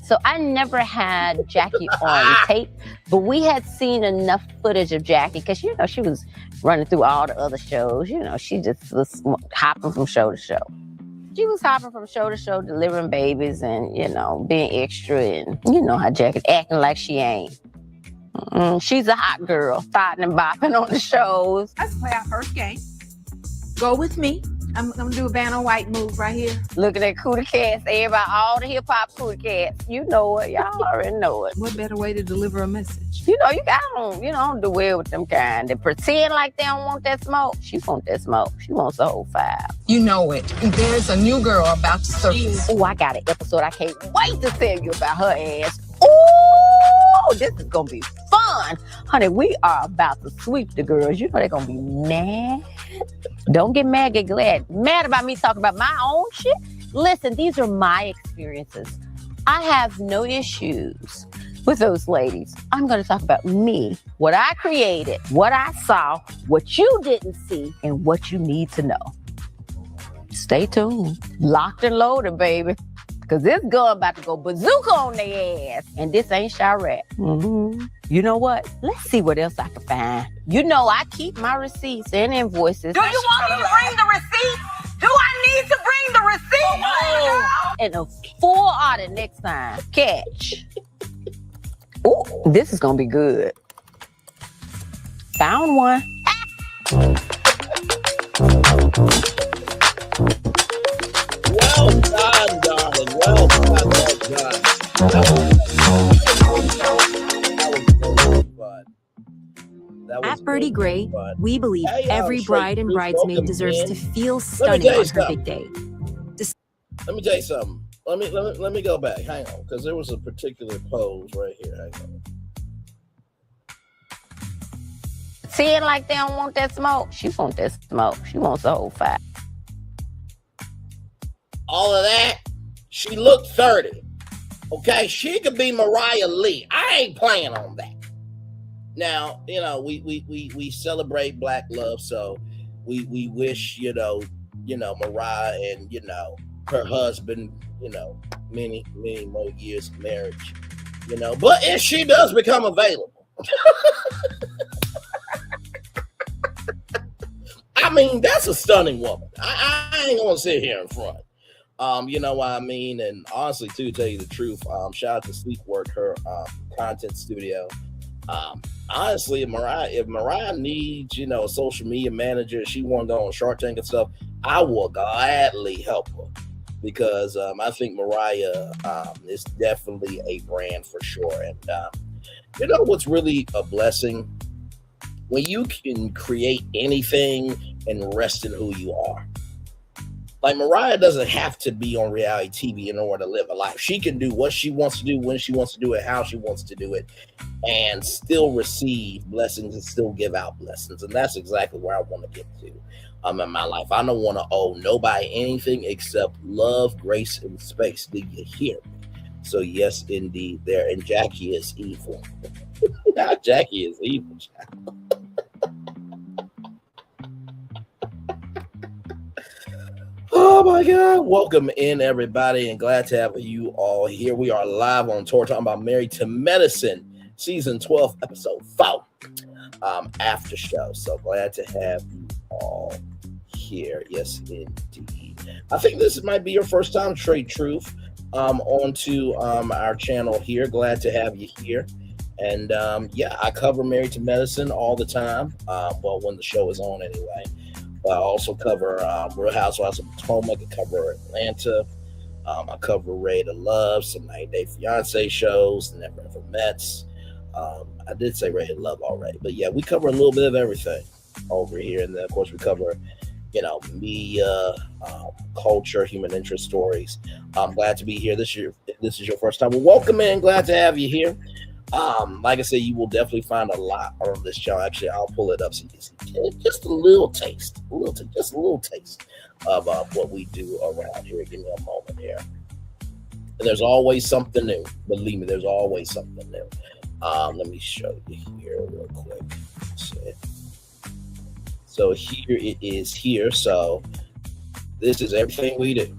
So I never had Jackie on tape, but we had seen enough footage of Jackie because, you know, she was running through all the other shows. You know, she just was hopping from show to show. She was hopping from show to show, delivering babies and, you know, being extra. And you know how Jackie acting like she ain't. She's a hot girl, starting and bopping on the shows. Let's play our first game. Go with me. I'm gonna do a Vanna White move right here. Looking at Cootie Cats, everybody, all the hip hop Cootie Cats. You know it, y'all already know it. What better way to deliver a message? You know, I don't do well with them kind. They pretend like they don't want that smoke. She want that smoke. She wants the whole 5. You know it. There's a new girl about to surface. Oh, I got an episode I can't wait to tell you about her ass. Oh, this is gonna be fun. Honey, we are about to sweep the girls. You know they're gonna be mad. Don't get mad, get glad. Mad about me talking about my own shit? Listen, these are my experiences. I have no issues with those ladies. I'm going to talk about me, what I created, what I saw, what you didn't see, and what you need to know. Stay tuned. Locked and loaded, baby. Because this girl about to go bazooka on their ass. And this ain't Chirac. You know what? Let's see what else I can find. You know I keep my receipts and invoices. Do you want me to bring the receipt? Do I need to bring the receipt? Oh, and a full audit next time. Catch. Oh, this is going to be good. Found one. Well done, darling. Well done. At Birdie Gray, we believe every bride and bridesmaid deserves to feel stunning on her big day. Let me tell you something. Let me go back. Hang on, because there was a particular pose right here. Hang on. Seeing like they don't want that smoke. She wants that smoke. She wants the whole 5. All of that, she looked 30. Okay, she could be Mariah Lee. I ain't playing on that. Now, you know, we celebrate Black love, so we wish, you know, Mariah and, you know, her husband, you know, many more years of marriage, you know. But if she does become available, I mean, that's a stunning woman. I ain't gonna sit here in front. You know what I mean? And honestly, to tell you the truth, shout out to Sleepwork, her content studio. Honestly, if Mariah needs, you know, a social media manager, she wanted to go on Shark Tank and stuff, I will gladly help her, because I think Mariah is definitely a brand for sure. And you know what's really a blessing? When you can create anything and rest in who you are. Like, Mariah doesn't have to be on reality TV in order to live a life. She can do what she wants to do, when she wants to do it, how she wants to do it, and still receive blessings and still give out blessings. And that's exactly where I want to get to in my life. I don't want to owe nobody anything except love, grace, and space. Do you hear me? So yes, indeed, there. And Jackie is evil. Jackie is evil. Oh my God. Welcome in, everybody, and glad to have you all here. We are live on tour talking about Married to Medicine, season 12, episode 4, after show. So glad to have you all here. Yes, indeed. I think this might be your first time, Trade Truth, onto our channel here. Glad to have you here. And yeah, I cover Married to Medicine all the time. Well, when the show is on anyway. I also cover Real Housewives of Potomac. I cover Atlanta. I cover Ready to Love, some 90 Day Fiance shows, Never Ever Mets. I did say Redhead Love already, but yeah, we cover a little bit of everything over here, and then of course we cover, media, culture, human interest stories. I'm glad to be here this year. If this is your first time, well, welcome in. Glad to have you here. Like I said, you will definitely find a lot on this show. Actually, I'll pull it up so you can see just a little taste, just a little taste of what we do around here. Give me a moment here. And there's always something new. Believe me, there's always something new. Let me show you here real quick. So here it is here. So this is everything we do.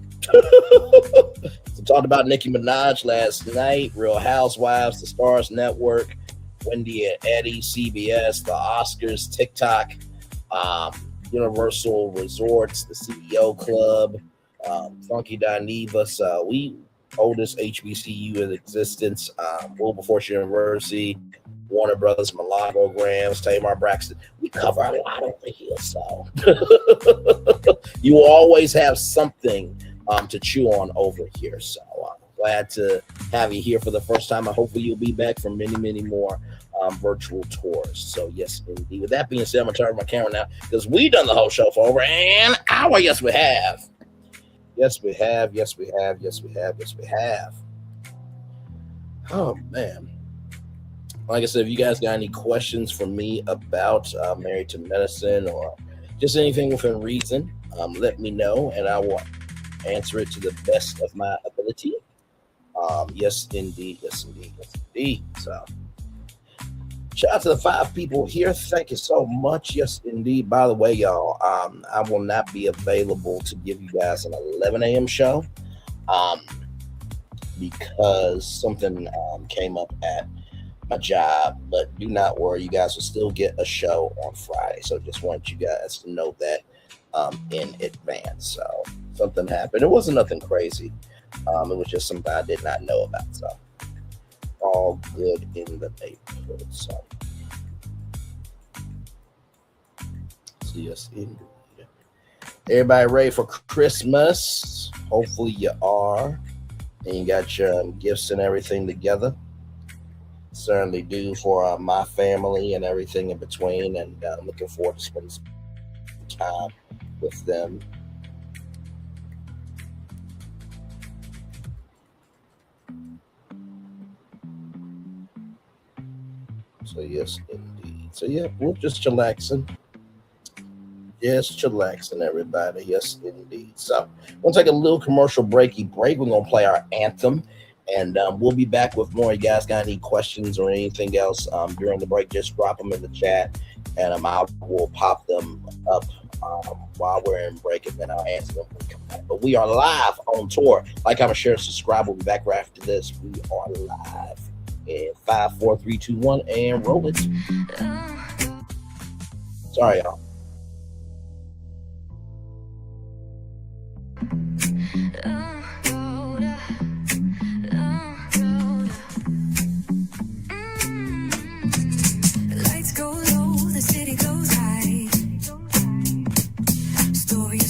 So talked about Nicki Minaj last night, Real Housewives, the Stars Network, Wendy and Eddie, CBS, the Oscars, TikTok, Universal Resorts, the CEO Club, Funky Dineva. So we oldest HBCU in existence, Wilberforce University, Warner Brothers, Milagograms, Tamar Braxton. We cover a lot over here, so you will always have something to chew on over here. So glad to have you here for the first time. And hopefully you'll be back for many, many more virtual tours. So yes, indeed. With that being said, I'm gonna turn my camera now because we done the whole show for over an hour. Yes, we have. Yes, we have. Yes, we have. Yes, we have. Yes, we have. Oh man. Like I said, if you guys got any questions for me about Married to Medicine or just anything within reason, let me know and I will answer it to the best of my ability. Yes, indeed. Yes, indeed. Yes, indeed. So, shout out to the 5 people here. Thank you so much. Yes, indeed. By the way, y'all, I will not be available to give you guys an 11 a.m. show because something came up at my job, but do not worry, you guys will still get a show on Friday. So just want you guys to know that in advance. So something happened. It wasn't nothing crazy. It was just something I did not know about. So all good in the neighborhood. So yes, indeed. Everybody ready for Christmas? Hopefully you are, and you got your gifts and everything together. Certainly do for my family and everything in between, and looking forward to spending some time with them. So yes, indeed. So yeah, we're just chillaxing. Yes, chillaxing, everybody. Yes, indeed. So we'll take a little commercial breaky break. We're gonna play our anthem. And we'll be back with more. You guys got any questions or anything else during the break, just drop them in the chat, and I will pop them up while we're in break, and then I'll answer them when we come back. But we are live on tour. Like, comment, share, subscribe. We'll be back right after this. We are live in 5, 4, 3, 2, 1, and roll it. Sorry, y'all.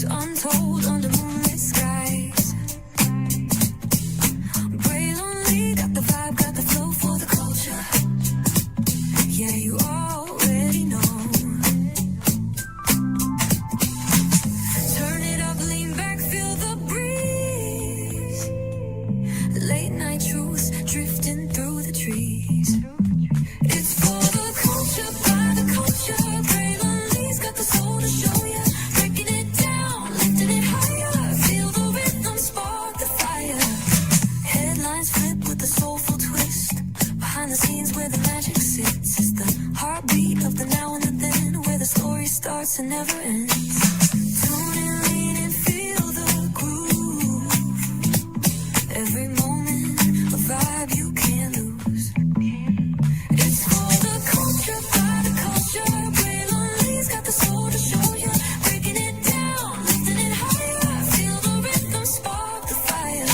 Untold under moonlit skies. Brave lonely, got the vibe, got the flow for the culture. Yeah, you already know. Turn it up, lean back, feel the breeze. Late night truths drifting through the trees. It's for the culture, by the culture. Brave lonely's got the soul to show ya. The scenes where the magic sits is the heartbeat of the now and the then, where the story starts and never ends. Tune in, lean and feel the groove. Every moment, a vibe you can't lose. It's for the culture, by the culture. Brave lonely's got the soul to show you. Breaking it down, lifting it higher. Feel the rhythm, spark the fire.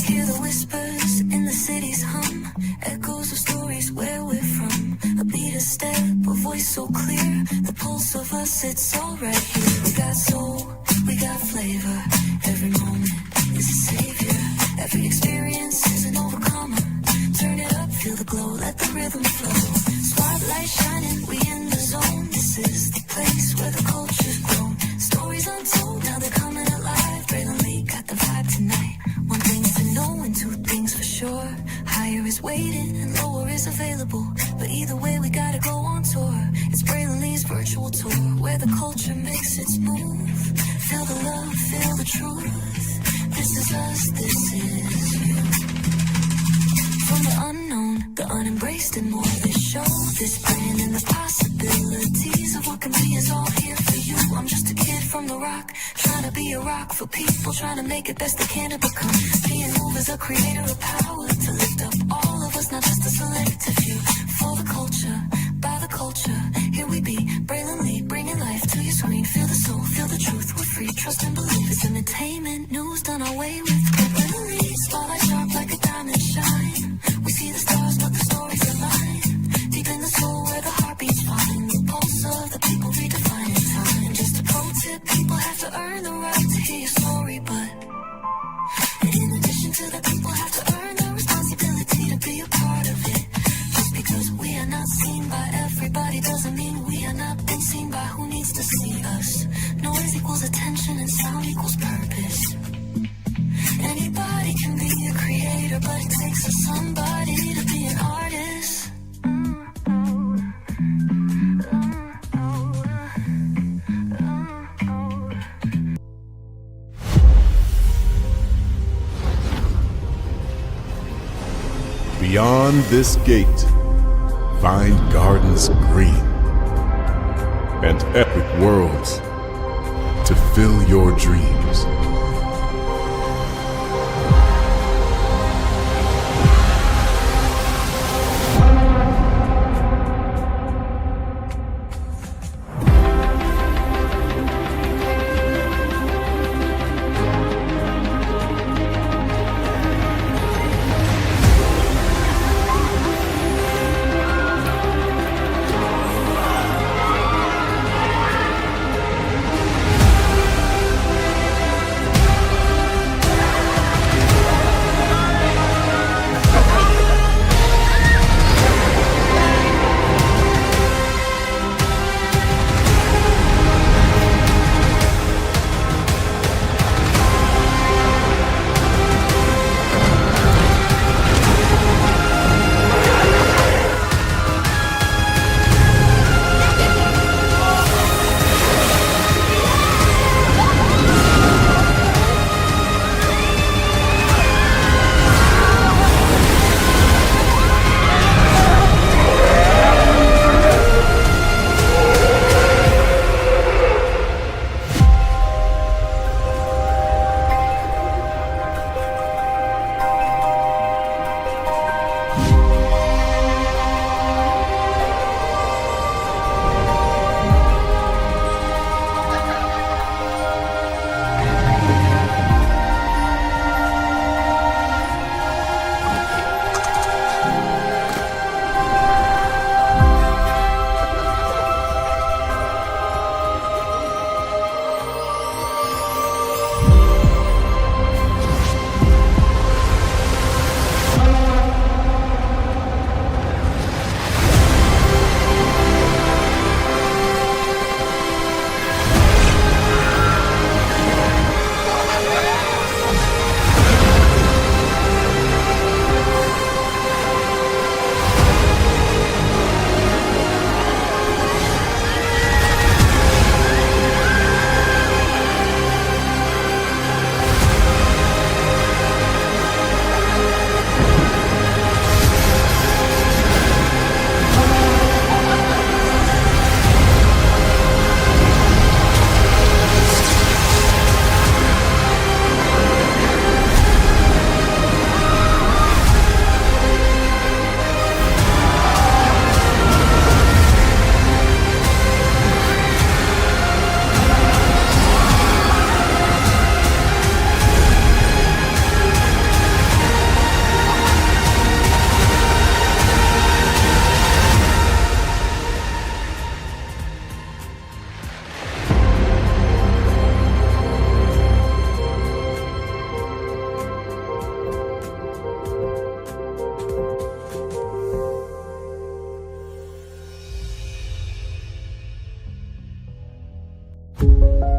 Hear global tour where the culture makes its move. Feel the love, feel the truth. This is us, this is you. From the unknown, the unembraced, and more. This show, this brand, and the possibilities of what can be is all here for you. I'm just a kid from the rock, trying to be a rock for people, trying to make it best they can to become. Being moved as a creator of power to lift up all of us, not just a selective few. For the culture, by the culture, here we be, brilliantly bringing life to your screen. Feel the soul, feel the truth, we're free, trust and believe. It's entertainment, news done our way with capability. Spotlight sharp like a diamond shine. We see the stars, but the stories align. Deep in the soul where the heart beats fine. The pulse of the people redefining time. Just a pro tip, people have to earn the right to hear your story, but in addition to that, people have to earn the responsibility to be a part of it. Just because we are not seen by everybody doesn't mean we are not been seen by who needs to see us. Noise equals attention and sound equals purpose. Anybody can be a creator, but it takes a somebody to be an artist. Beyond this gate, find gardens green and epic worlds to fill your dreams.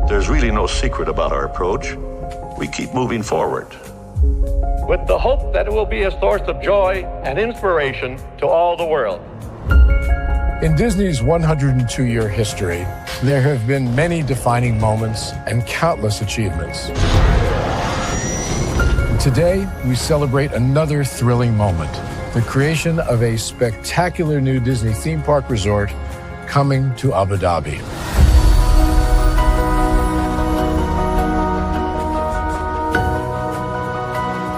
There's really no secret about our approach. We keep moving forward. With the hope that it will be a source of joy and inspiration to all the world. In Disney's 102-year history, there have been many defining moments and countless achievements. Today, we celebrate another thrilling moment, the creation of a spectacular new Disney theme park resort coming to Abu Dhabi.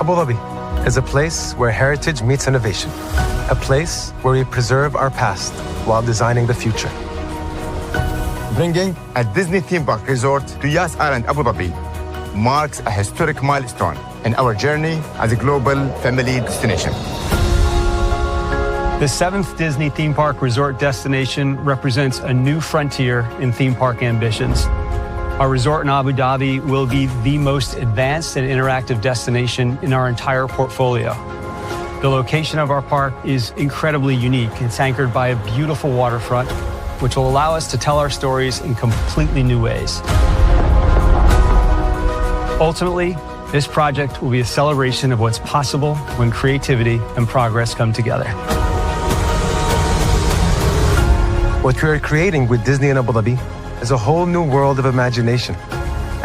Abu Dhabi is a place where heritage meets innovation, a place where we preserve our past while designing the future. Bringing a Disney theme park resort to Yas Island, Abu Dhabi, marks a historic milestone in our journey as a global family destination. The 7th Disney theme park resort destination represents a new frontier in theme park ambitions. Our resort in Abu Dhabi will be the most advanced and interactive destination in our entire portfolio. The location of our park is incredibly unique. It's anchored by a beautiful waterfront, which will allow us to tell our stories in completely new ways. Ultimately, this project will be a celebration of what's possible when creativity and progress come together. What we are creating with Disney in Abu Dhabi is a whole new world of imagination,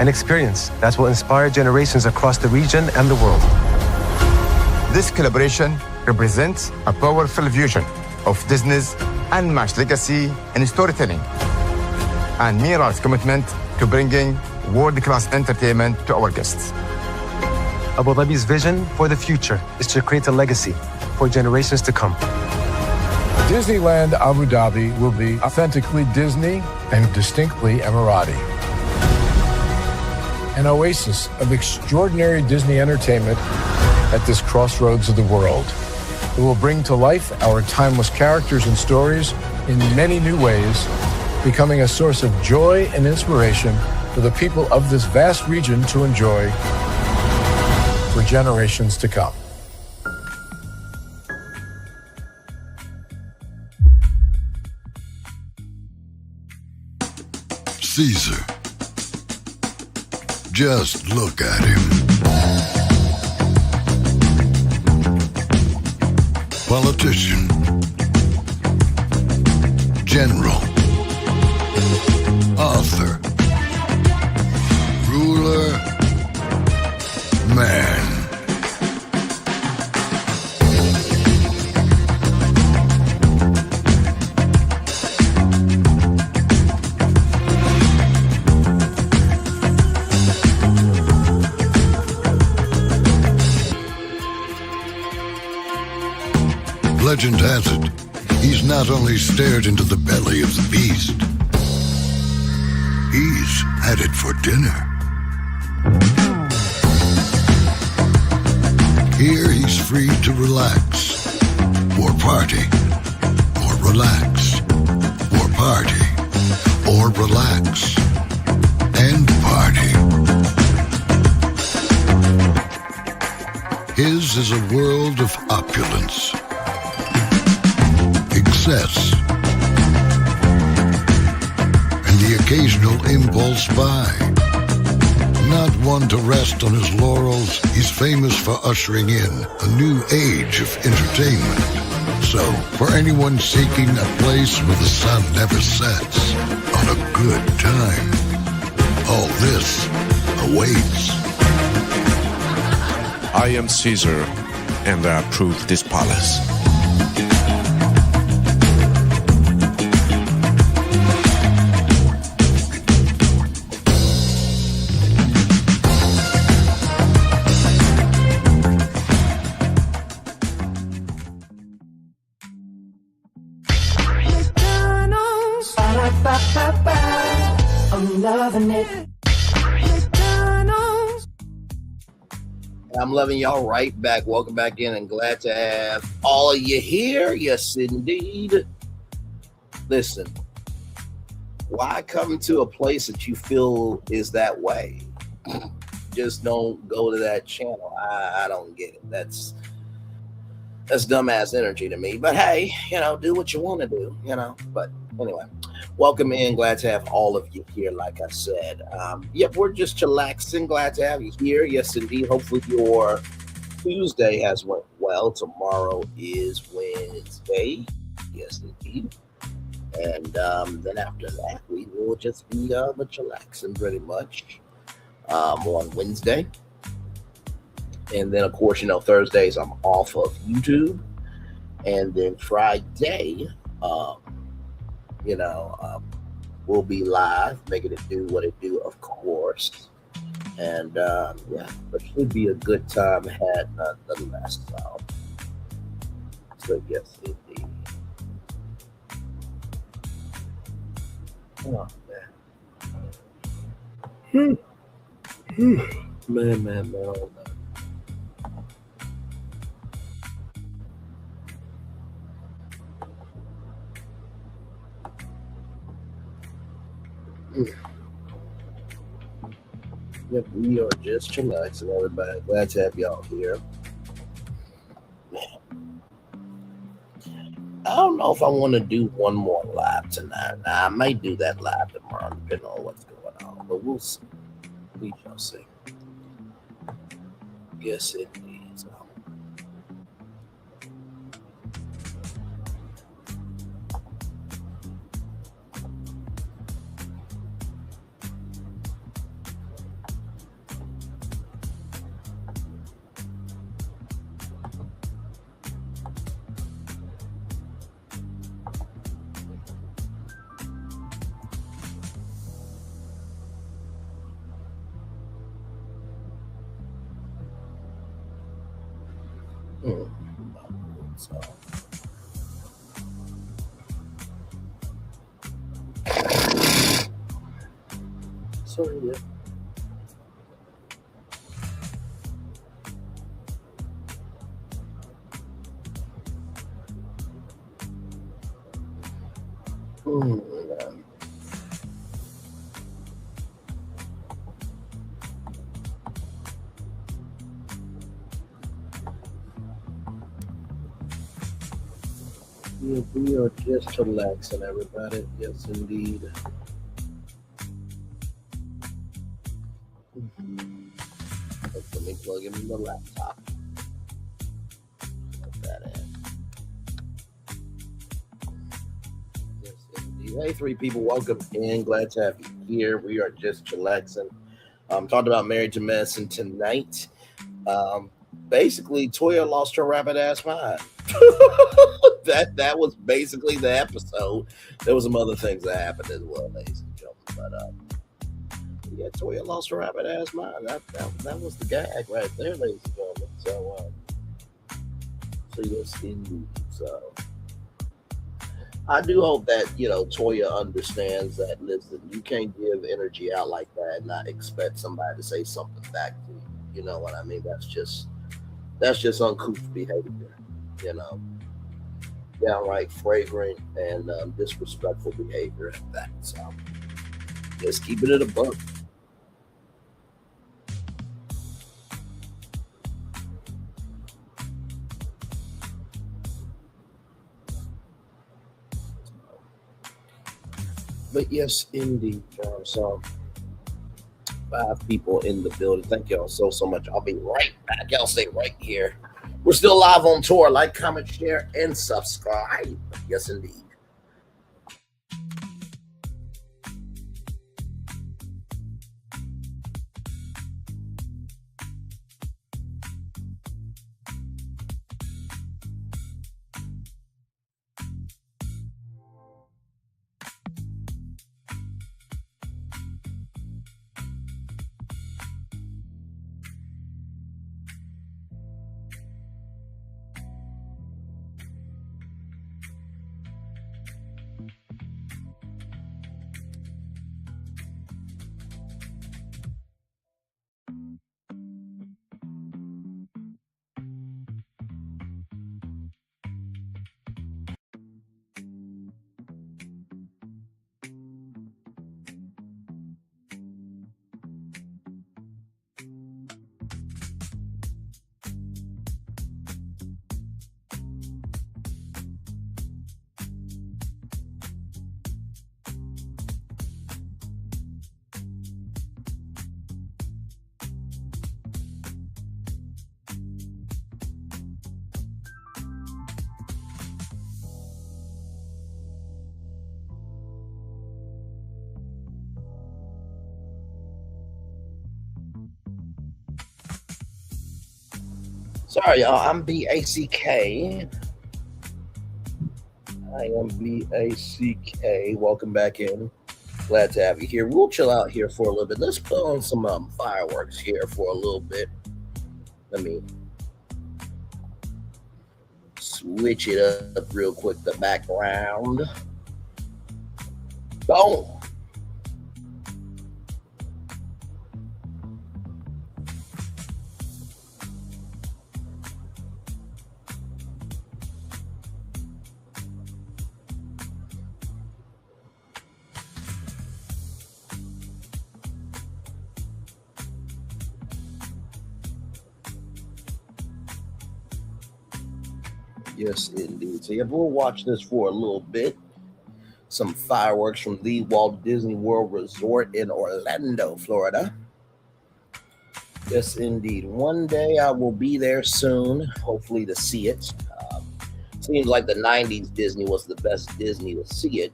an experience that will inspire generations across the region and the world. This collaboration represents a powerful fusion of Disney's unmatched legacy in storytelling and Mira's commitment to bringing world-class entertainment to our guests. Abu Dhabi's vision for the future is to create a legacy for generations to come. Disneyland Abu Dhabi will be authentically Disney and distinctly Emirati. An oasis of extraordinary Disney entertainment at this crossroads of the world. It will bring to life our timeless characters and stories in many new ways, becoming a source of joy and inspiration for the people of this vast region to enjoy for generations to come. Caesar. Just look at him. Politician. General. Author. Ruler. Man. Legend has it, he's not only stared into the belly of the beast, he's had it for dinner. Here he's free to relax, or party, or relax, or party, or relax, and party. His is a world of opulence, excess, and the occasional impulse buy. Not one to rest on his laurels, he's famous for ushering in a new age of entertainment. So, for anyone seeking a place where the sun never sets on a good time, all this awaits. I am Caesar, and I approve this palace. I'm loving it. I'm loving y'all right back. Welcome back in and glad to have all of you here. Yes, indeed. Listen, why come to a place that you feel is that way? Just don't go to that channel. I don't get it. That's dumbass energy to me. But hey, do what you want to do, But anyway, welcome in. Glad to have all of you here, like I said. Yep, we're just chillaxing. Glad to have you here. Yes, indeed. Hopefully your Tuesday has went well. Tomorrow is Wednesday. Yes, indeed. And then after that, we will just be chillaxing pretty much on Wednesday. And then, of course, Thursdays I'm off of YouTube. And then Friday, we'll be live, making it do what it do, of course. And yeah, it should be a good time had nonetheless. So yes, indeed. Oh man. Man. Oh, man. Yep, we are just chillaxing, everybody. Glad to have y'all here. I don't know if I want to do one more live tonight. Now, I might do that live tomorrow, depending on what's going on. But we'll see. We shall see. Yes, indeed. So. So yeah. Yeah, we are just relaxing, everybody. Yes, indeed. Let me plug in the laptop. Put that in. Yes, indeed. Hey, three people, welcome in. Glad to have you here. We are just chillaxing. Talked about Married to Medicine tonight. Basically, Toya lost her rabbit ass mind. that was basically the episode. There was some other things that happened as well, ladies and gentlemen. But yeah, Toya lost her rabbit ass mind. That was the gag right there, ladies and gentlemen. So yes, indeed. So I do hope that Toya understands that. Listen, you can't give energy out like that and not expect somebody to say something back to you. You know what I mean? That's just uncouth behavior. Downright fragrant and disrespectful behavior at that. So just keeping it a buck. But yes, indeed, John. So 5 people in the building. Thank y'all so much. I'll be right back. Y'all stay right here. We're still live on tour. Like, comment, share, and subscribe. Yes, indeed. Sorry, y'all. I'm BACK. I am BACK. Welcome back in. Glad to have you here. We'll chill out here for a little bit. Let's put on some fireworks here for a little bit. Let me switch it up real quick. The background. Boom. Yes, indeed. So, yeah, we'll watch this for a little bit. Some fireworks from the Walt Disney World Resort in Orlando, Florida. Yes, indeed. One day I will be there soon, hopefully to see it. Seems like the 90s Disney was the best Disney to see it.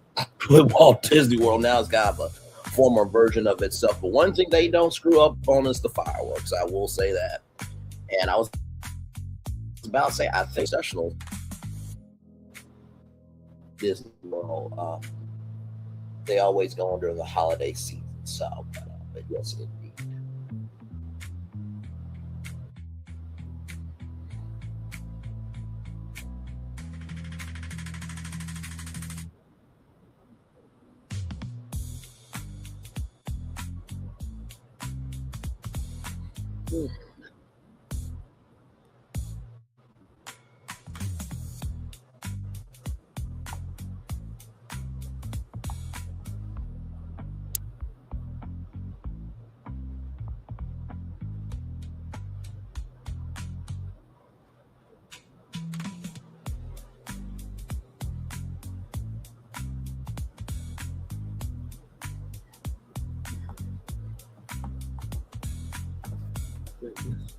With Walt Disney World now it's got a former version of itself. But one thing they don't screw up on is the fireworks. I will say that. And I was about to say, I think National Disney World, they always go under the holiday season. So, but yes, indeed.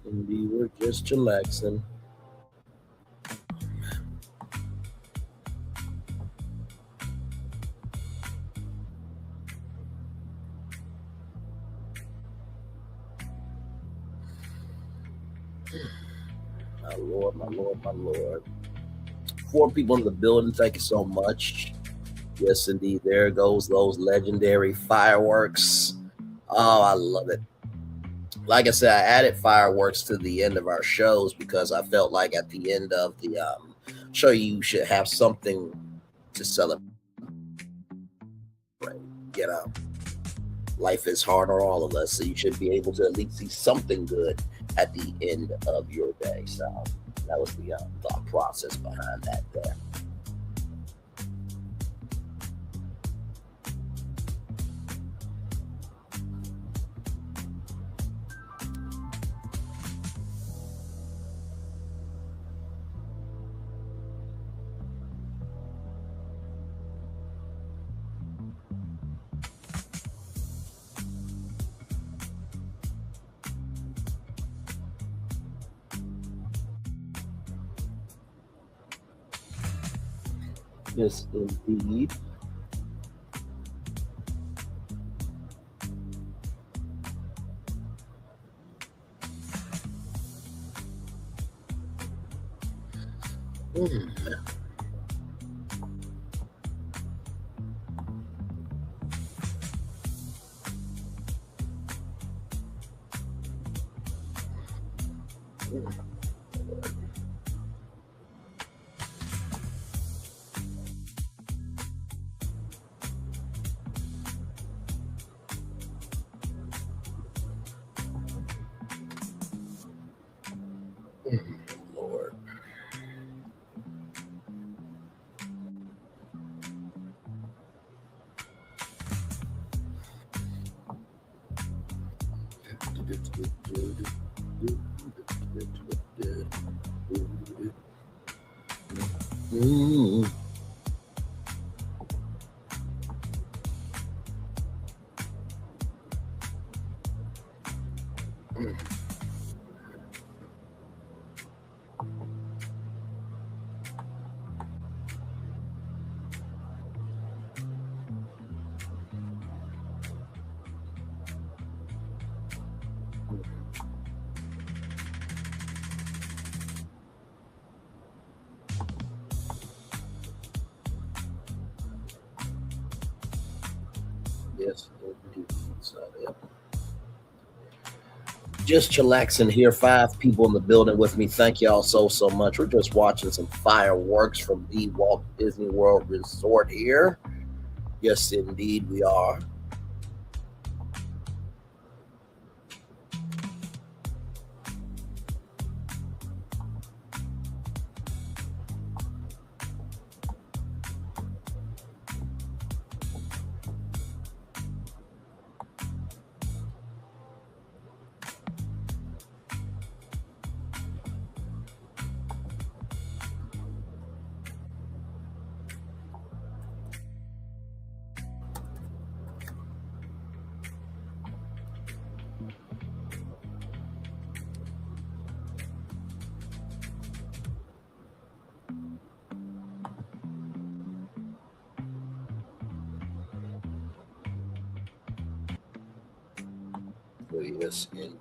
Indeed, we're just chillaxing. My Lord, my Lord, my Lord. 4 people in the building, thank you so much. Yes, indeed, there goes those legendary fireworks. Oh, I love it. Like I said, I added fireworks to the end of our shows because I felt like at the end of the show, you should have something to celebrate. You know, life is hard on all of us, so you should be able to at least see something good at the end of your day. So that was the thought process behind that there. Yes, indeed. Lord. Yes, indeed. So, yep. Just chillaxing here. 5 people in the building with me. Thank y'all so much. We're just watching some fireworks from the Walt Disney World Resort here. Yes, indeed, we are. Yes, indeed.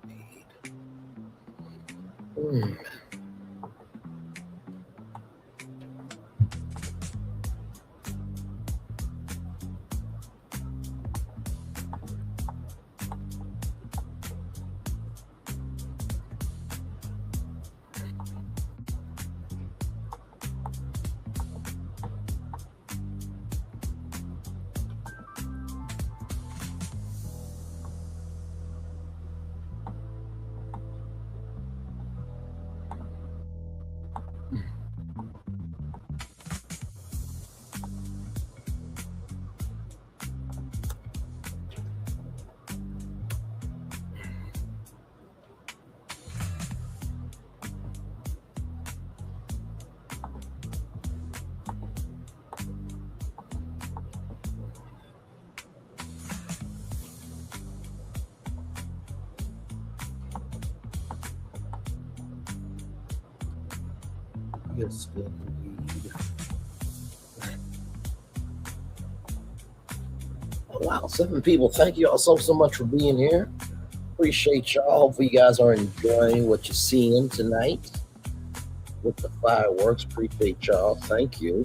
Yes, indeed. Oh, wow, 7 people. Thank you all so much for being here. Appreciate y'all. Hopefully you guys are enjoying what you're seeing tonight with the fireworks. Appreciate y'all. Thank you.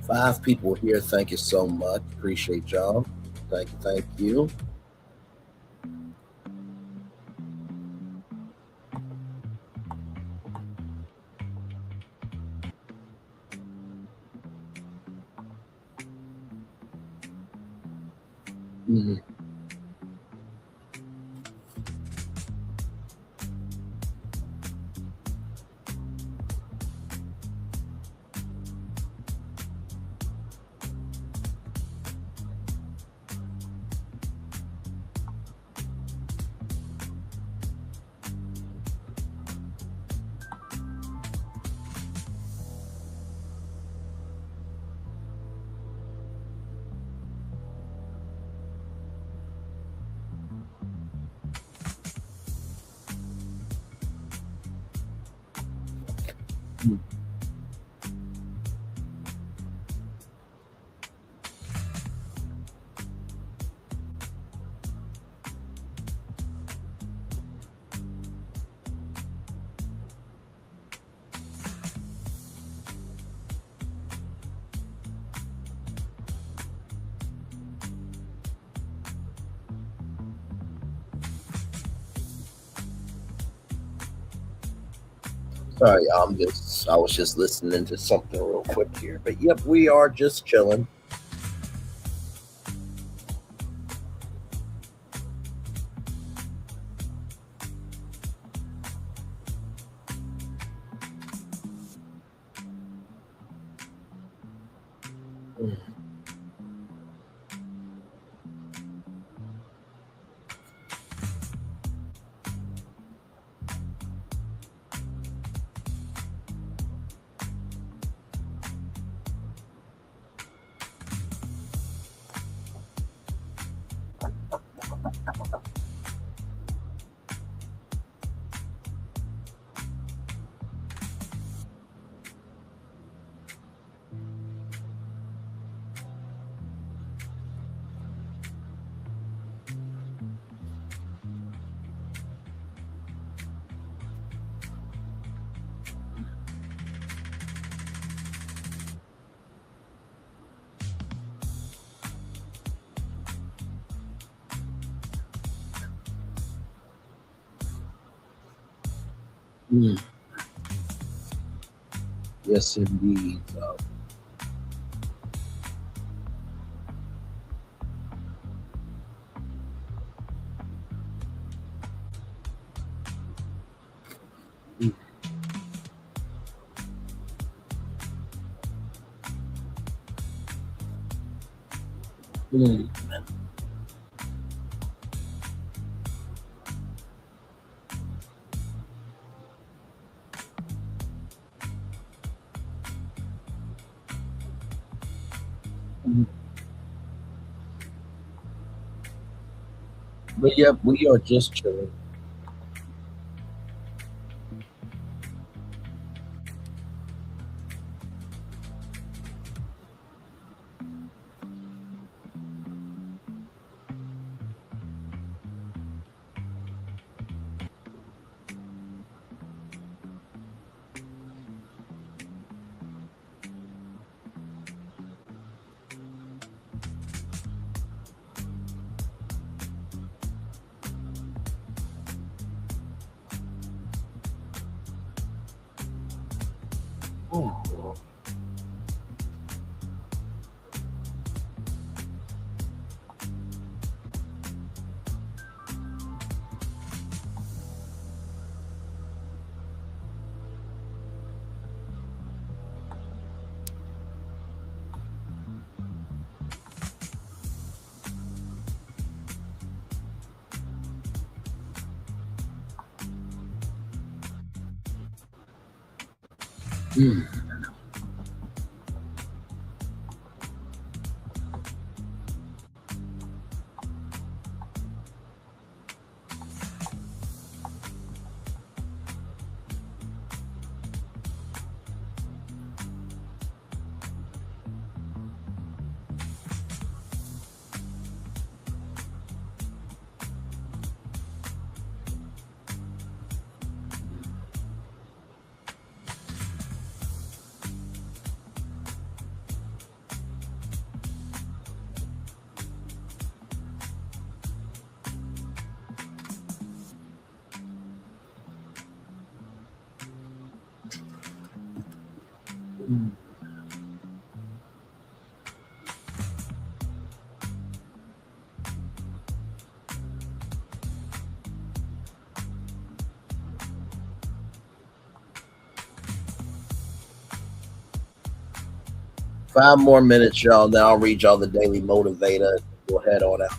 Five people here. Thank you so much. Appreciate y'all. Thank you. Thank you. Sorry, I was just listening to something real quick here. But yep, we are just chilling. Yes, indeed. But yep, we are just chilling. Mm. 5 more minutes, y'all. Now I'll read y'all the Daily Motivator. We'll head on out.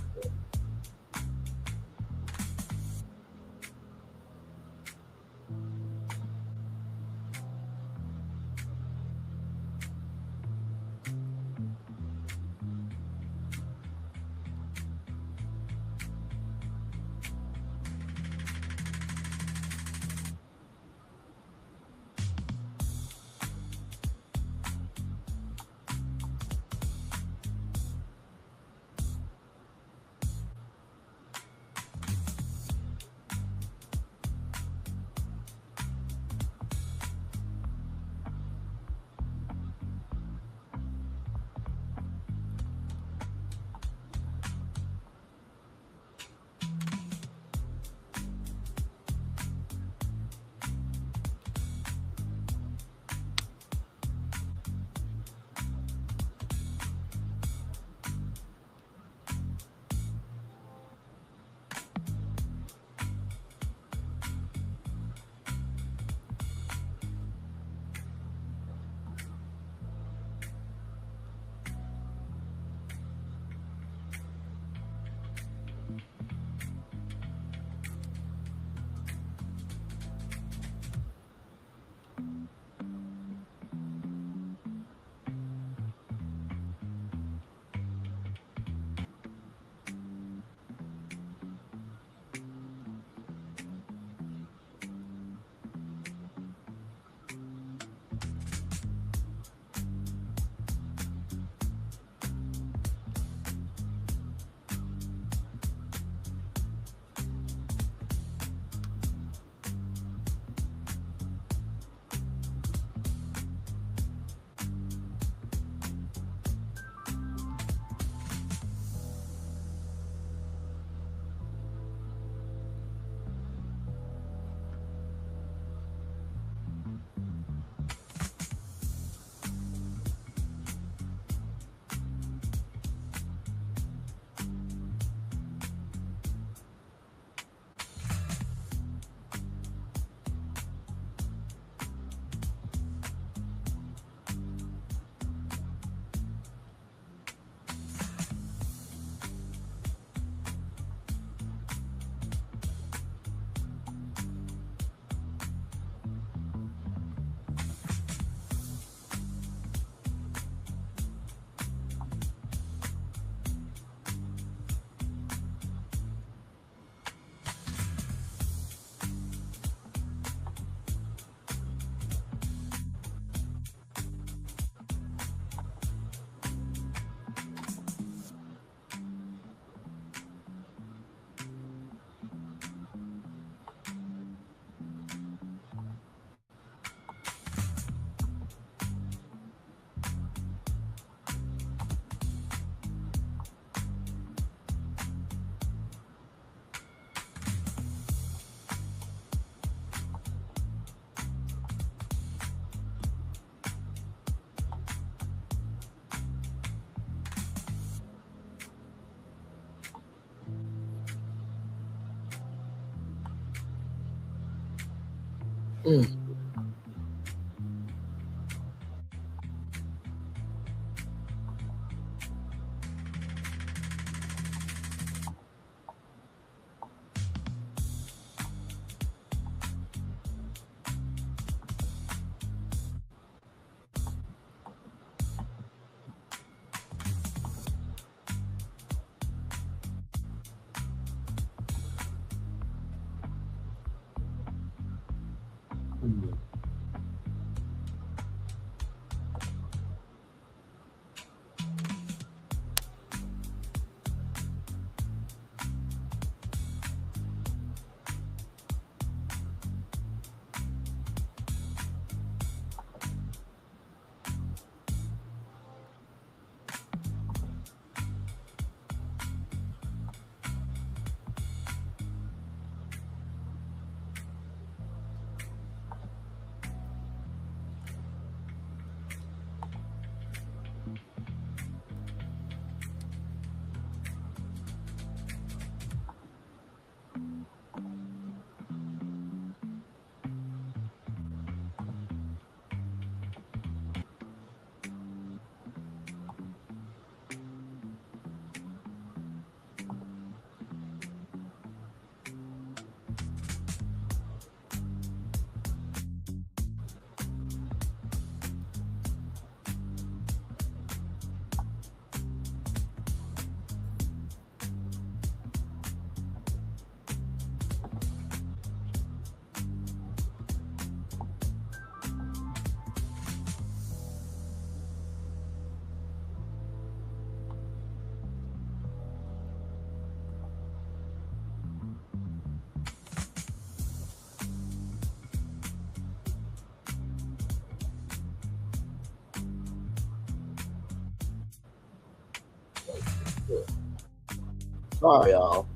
Sorry, y'all.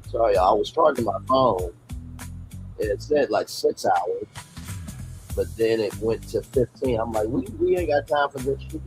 Sorry, y'all. I was charging my phone. It said like 6 hours, but then it went to 15. I'm like, we ain't got time for this shit.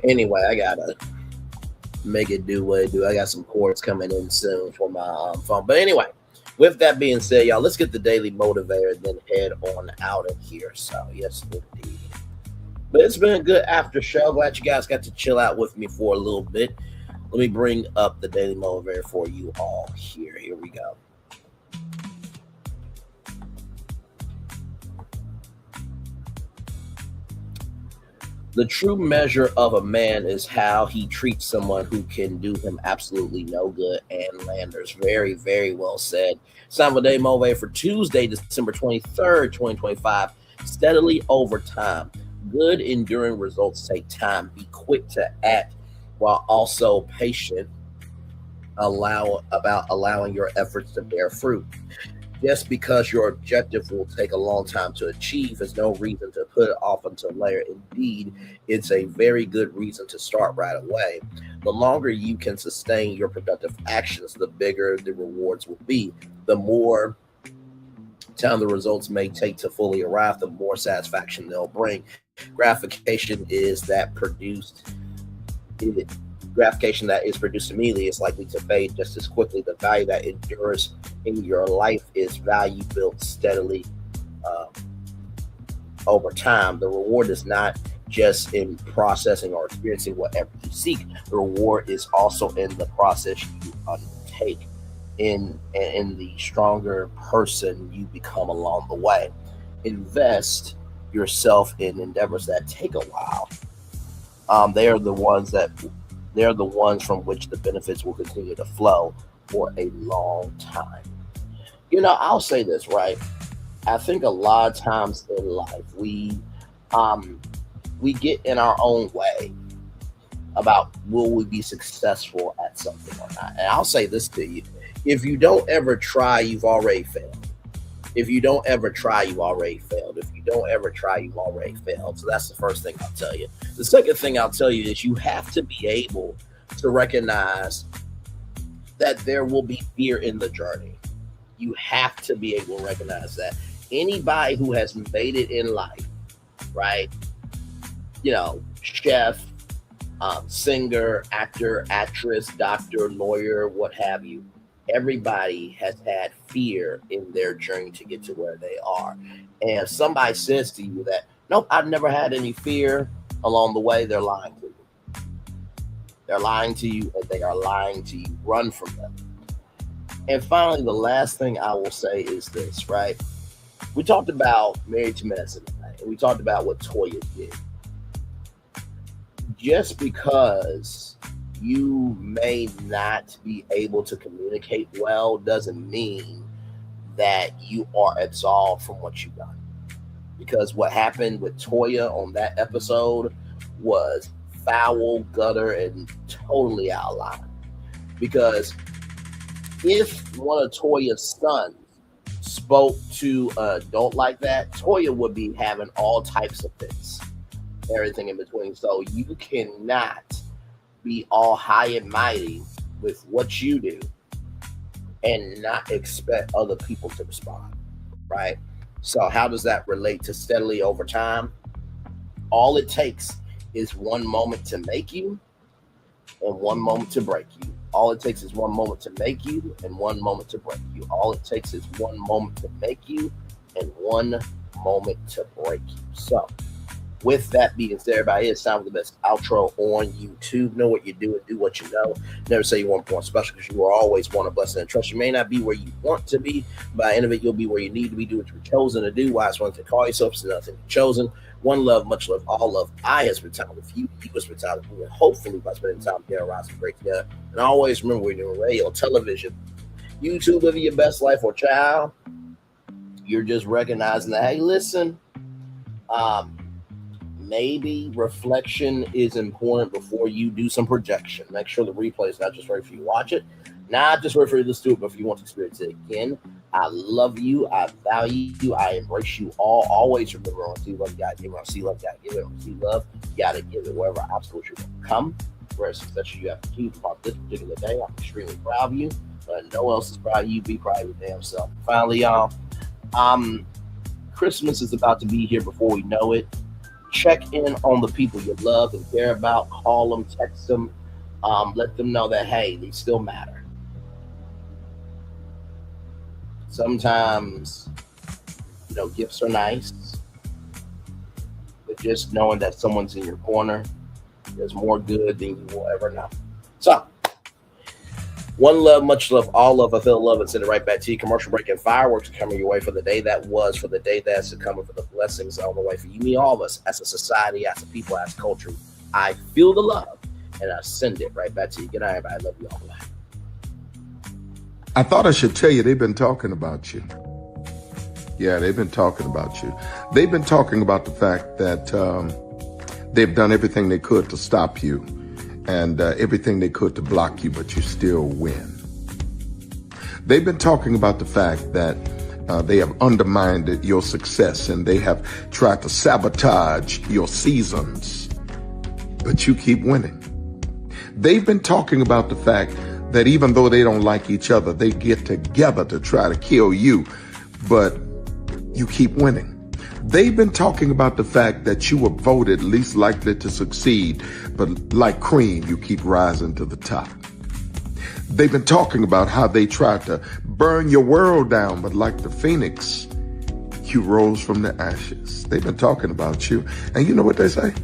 Anyway, I gotta make it do what it do. I got some chords coming in soon for my phone. But anyway, with that being said, y'all, let's get the daily motivator and then head on out of here. So yes, indeed. But it's been a good after show. Glad you guys got to chill out with me for a little bit. Let me bring up the daily motivator for you all here. Here we go. The true measure of a man is how he treats someone who can do him absolutely no good. And Landers, very, very well said. Day motivator for Tuesday, December 23rd, 2025. Steadily over time. Good, enduring results take time. Be quick to act while also patient. Allowing your efforts to bear fruit. Just because your objective will take a long time to achieve is no reason to put it off until later. Indeed, it's a very good reason to start right away. The longer you can sustain your productive actions, the bigger the rewards will be. The more time the results may take to fully arrive, the more satisfaction they'll bring. Gratification is that produced. gratification that is produced immediately is likely to fade just as quickly. The value that endures in your life is value built steadily over time. The reward is not just in processing or experiencing whatever you seek. The reward is also in the process you undertake, in the stronger person you become along the way. Invest yourself in endeavors that take a while. They are the ones from which the benefits will continue to flow for a long time. I'll say this, right? I think a lot of times in life we get in our own way about will we be successful at something or not. And I'll say this to you: if you don't ever try, you've already failed. If you don't ever try, you've already failed. If you don't ever try, you've already failed. So that's the first thing I'll tell you. The second thing I'll tell you is you have to be able to recognize that there will be fear in the journey. You have to be able to recognize that. Anybody who has made it in life, right? Chef, singer, actor, actress, doctor, lawyer, what have you. Everybody has had fear in their journey to get to where they are. And if somebody says to you that, nope, I've never had any fear along the way, they're lying to you. They're lying to you, and they are lying to you. Run from them. And finally, the last thing I will say is this, right? We talked about Married to Medicine tonight, and we talked about what Toya did. Just because you may not be able to communicate well doesn't mean that you are absolved from what you've done. Because what happened with Toya on that episode was foul, gutter, and totally out of line. Because if one of Toya's sons spoke to an adult like that, Toya would be having all types of fits, everything in between. So you cannot be all high and mighty with what you do and not expect other people to respond, right? So how does that relate to steadily over time? All it takes is one moment to make you and one moment to break you. All it takes is one moment to make you and one moment to break you. All it takes is one moment to make you and one moment to break you. So with that being said, everybody, it's time for the best outro on YouTube. Know what you do and do what you know. Never say you weren't born special, because you are always born a blessing and trust. You may not be where you want to be, but by the end of it, you'll be where you need to be. Do what you're chosen to do. Why it's one thing to call yourself, it's another thing you're chosen. One love, much love, all love. I have spent time with you. You have spent time with me. And hopefully by spending time together, rise and break together. And always remember, we're doing radio, television, YouTube, living your best life, or child. You're just recognizing that, hey, listen, maybe reflection is important before you do some projection. Make sure the replay is not just ready for you to watch it, not just ready for you to listen to it, but if you want to experience it again. I love you. I value you. I embrace you all. Always remember, on see love, you gotta give it. On see love, you gotta give it. On see love, you gotta give it. Wherever obstacles you come, where success you have to keep about this particular day, I'm extremely proud of you. But no one else is proud of you. Be proud of your damn self. Finally, y'all, Christmas is about to be here before we know it. Check in on the people you love and care about. Call them, text them, let them know that, hey, they still matter. Sometimes, gifts are nice, but just knowing that someone's in your corner is more good than you will ever know. So, one love, much love, all love. I feel love and send it right back to you. Commercial break and fireworks are coming your way for the day that was, for the day that's coming, for the blessings on the way for you, me, all of us, as a society, as a people, as a culture. I feel the love, and I send it right back to you. Good night, everybody. I love you all. Bye. I thought I should tell you, they've been talking about you. Yeah, they've been talking about you. They've been talking about the fact that they've done everything they could to stop you and everything they could to block you, but you still win. They've been talking about the fact that they have undermined your success and they have tried to sabotage your seasons, but you keep winning. They've been talking about the fact that even though they don't like each other, they get together to try to kill you, but you keep winning. They've been talking about the fact that you were voted least likely to succeed, but like cream, you keep rising to the top. They've been talking about how they tried to burn your world down, but like the phoenix, you rose from the ashes. They've been talking about you. And you know what they say?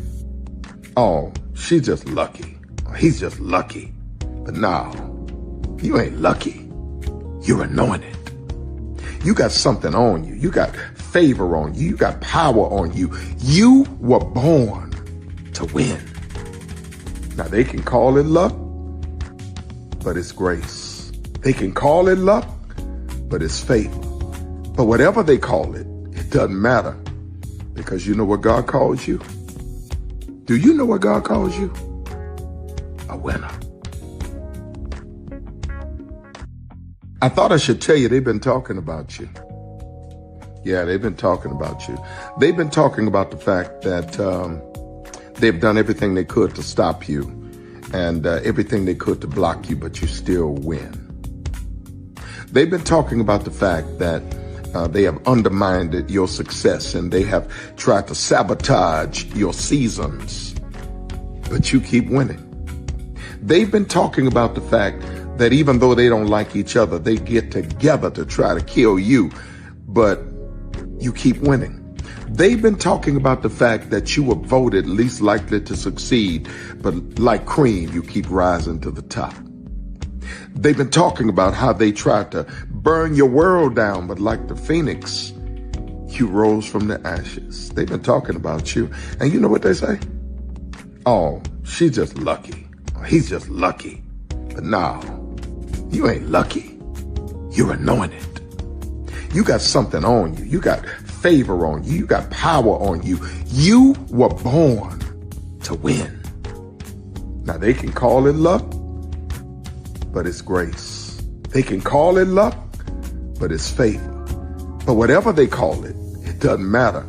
Oh, she's just lucky. He's just lucky. But no, you ain't lucky. You're anointed. You got something on you. You got favor on you. You got power on you. You were born to win. Now they can call it luck, but it's grace. They can call it luck, but it's favor. But whatever they call it, it doesn't matter, because you know what God calls you? Do you know what God calls you? A winner. I thought I should tell you, they've been talking about you. Yeah, they've been talking about you. They've been talking about the fact that they've done everything they could to stop you and everything they could to block you, but you still win. They've been talking about the fact that they have undermined your success and they have tried to sabotage your seasons, but you keep winning. They've been talking about the fact that even though they don't like each other, they get together to try to kill you, but you keep winning. They've been talking about the fact that you were voted least likely to succeed, but like cream, you keep rising to the top. They've been talking about how they tried to burn your world down, but like the phoenix, you rose from the ashes. They've been talking about you. And you know what they say? Oh, she's just lucky. He's just lucky. But no, you ain't lucky. You're anointed. You got something on you. You got favor on you. You got power on you. You were born to win. Now they can call it luck, but it's grace. They can call it luck, but it's favor. But whatever they call it, it doesn't matter,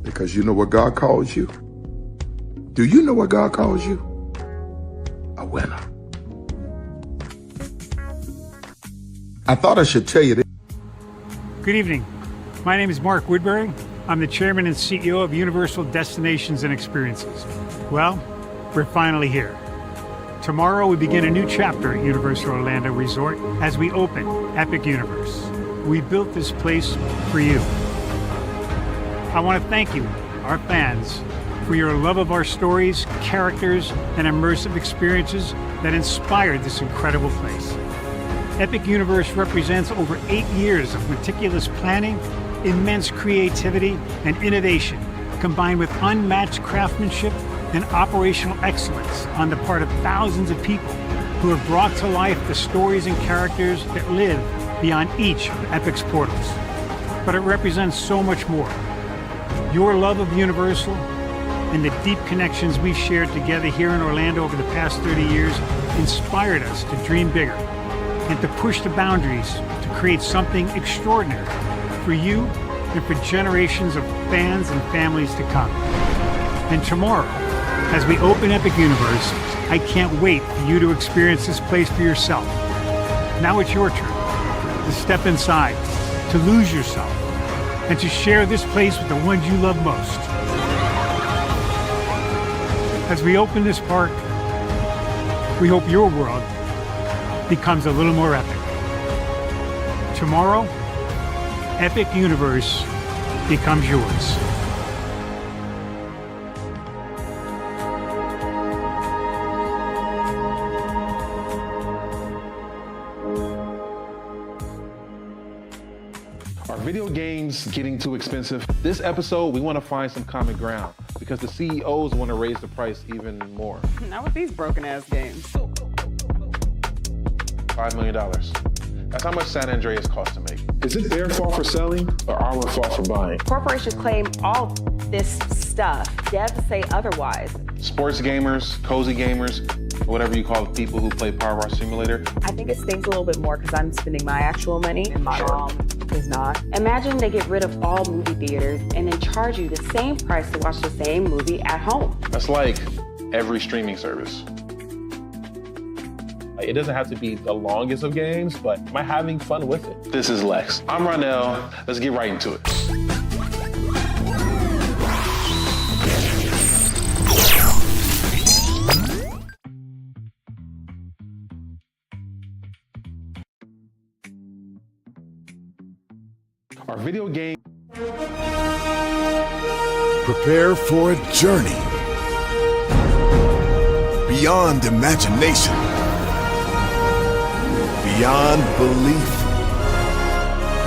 because you know what God calls you? Do you know what God calls you? A winner. I thought I should tell you this. Good evening. My name is Mark Woodbury. I'm the chairman and CEO of Universal Destinations and Experiences. Well, we're finally here. Tomorrow we begin a new chapter at Universal Orlando Resort as we open Epic Universe. We built this place for you. I want to thank you, our fans, for your love of our stories, characters, and immersive experiences that inspired this incredible place. Epic Universe represents over 8 years of meticulous planning, immense creativity, and innovation, combined with unmatched craftsmanship and operational excellence on the part of thousands of people who have brought to life the stories and characters that live beyond each of Epic's portals. But it represents so much more. Your love of Universal and the deep connections we've shared together here in Orlando over the past 30 years inspired us to dream bigger and to push the boundaries to create something extraordinary for you and for generations of fans and families to come. And tomorrow, as we open Epic Universe, I can't wait for you to experience this place for yourself. Now it's your turn to step inside, to lose yourself, and to share this place with the ones you love most. As we open this park, we hope your world becomes a little more epic. Tomorrow, Epic Universe becomes yours. Are video games getting too expensive? This episode, we want to find some common ground because the CEOs want to raise the price even more. Not with these broken ass games. $5 million. That's how much San Andreas costs to make. Is it their fault for selling or our fault for buying? Corporations claim all this stuff. Devs say otherwise. Sports gamers, cozy gamers, whatever you call the people who play Power Wash Simulator. I think it stings a little bit more because I'm spending my actual money and my mom is not. Imagine they get rid of all movie theaters and then charge you the same price to watch the same movie at home. That's like every streaming service. It doesn't have to be the longest of games, but am I having fun with it? This is Lex. I'm Ronell. Let's get right into it. Our video game. Prepare for a journey beyond imagination, beyond belief,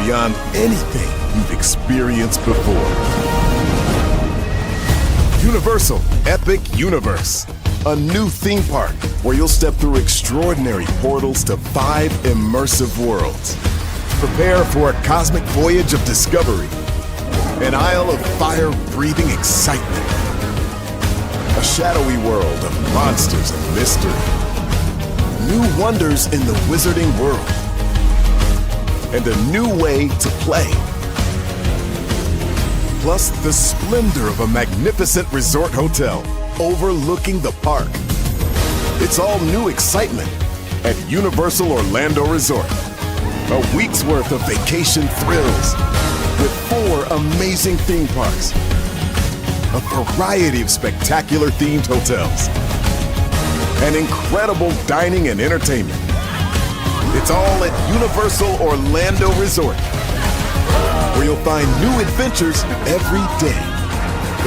beyond anything you've experienced before. Universal Epic Universe, a new theme park where you'll step through extraordinary portals to 5 immersive worlds. Prepare for a cosmic voyage of discovery, an isle of fire-breathing excitement, a shadowy world of monsters and mystery, new wonders in the wizarding world, and a new way to play. Plus the splendor of a magnificent resort hotel overlooking the park. It's all new excitement at Universal Orlando Resort. A week's worth of vacation thrills with 4 amazing theme parks, a variety of spectacular themed hotels, and incredible dining and entertainment. It's all at Universal Orlando Resort, where you'll find new adventures every day.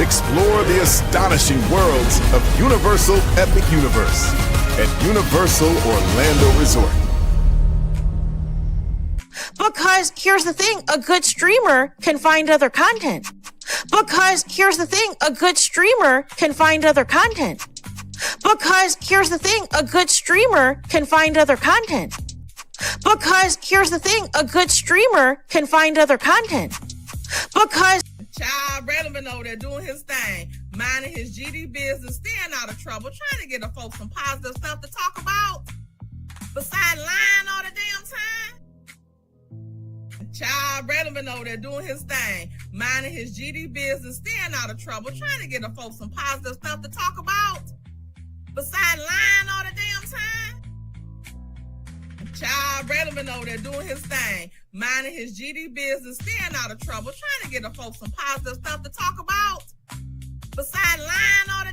Explore the astonishing worlds of Universal Epic Universe at Universal Orlando Resort. Because here's the thing, a good streamer can find other content. Because here's the thing, a good streamer can find other content. Because here's the thing, a good streamer can find other content. Because here's the thing, a good streamer can find other content. Because Child relevant over there doing his thing, minding his GD business, staying out of trouble, trying to get the folks some positive stuff to talk about. Besides lying all the damn time. Child relevant over there doing his thing, minding his GD business, staying out of trouble, trying to get the folks some positive stuff to talk about. Besides lying all the damn time. Child relevant over there doing his thing, minding his GD business, staying out of trouble, trying to get the folks some positive stuff to talk about. Besides lying all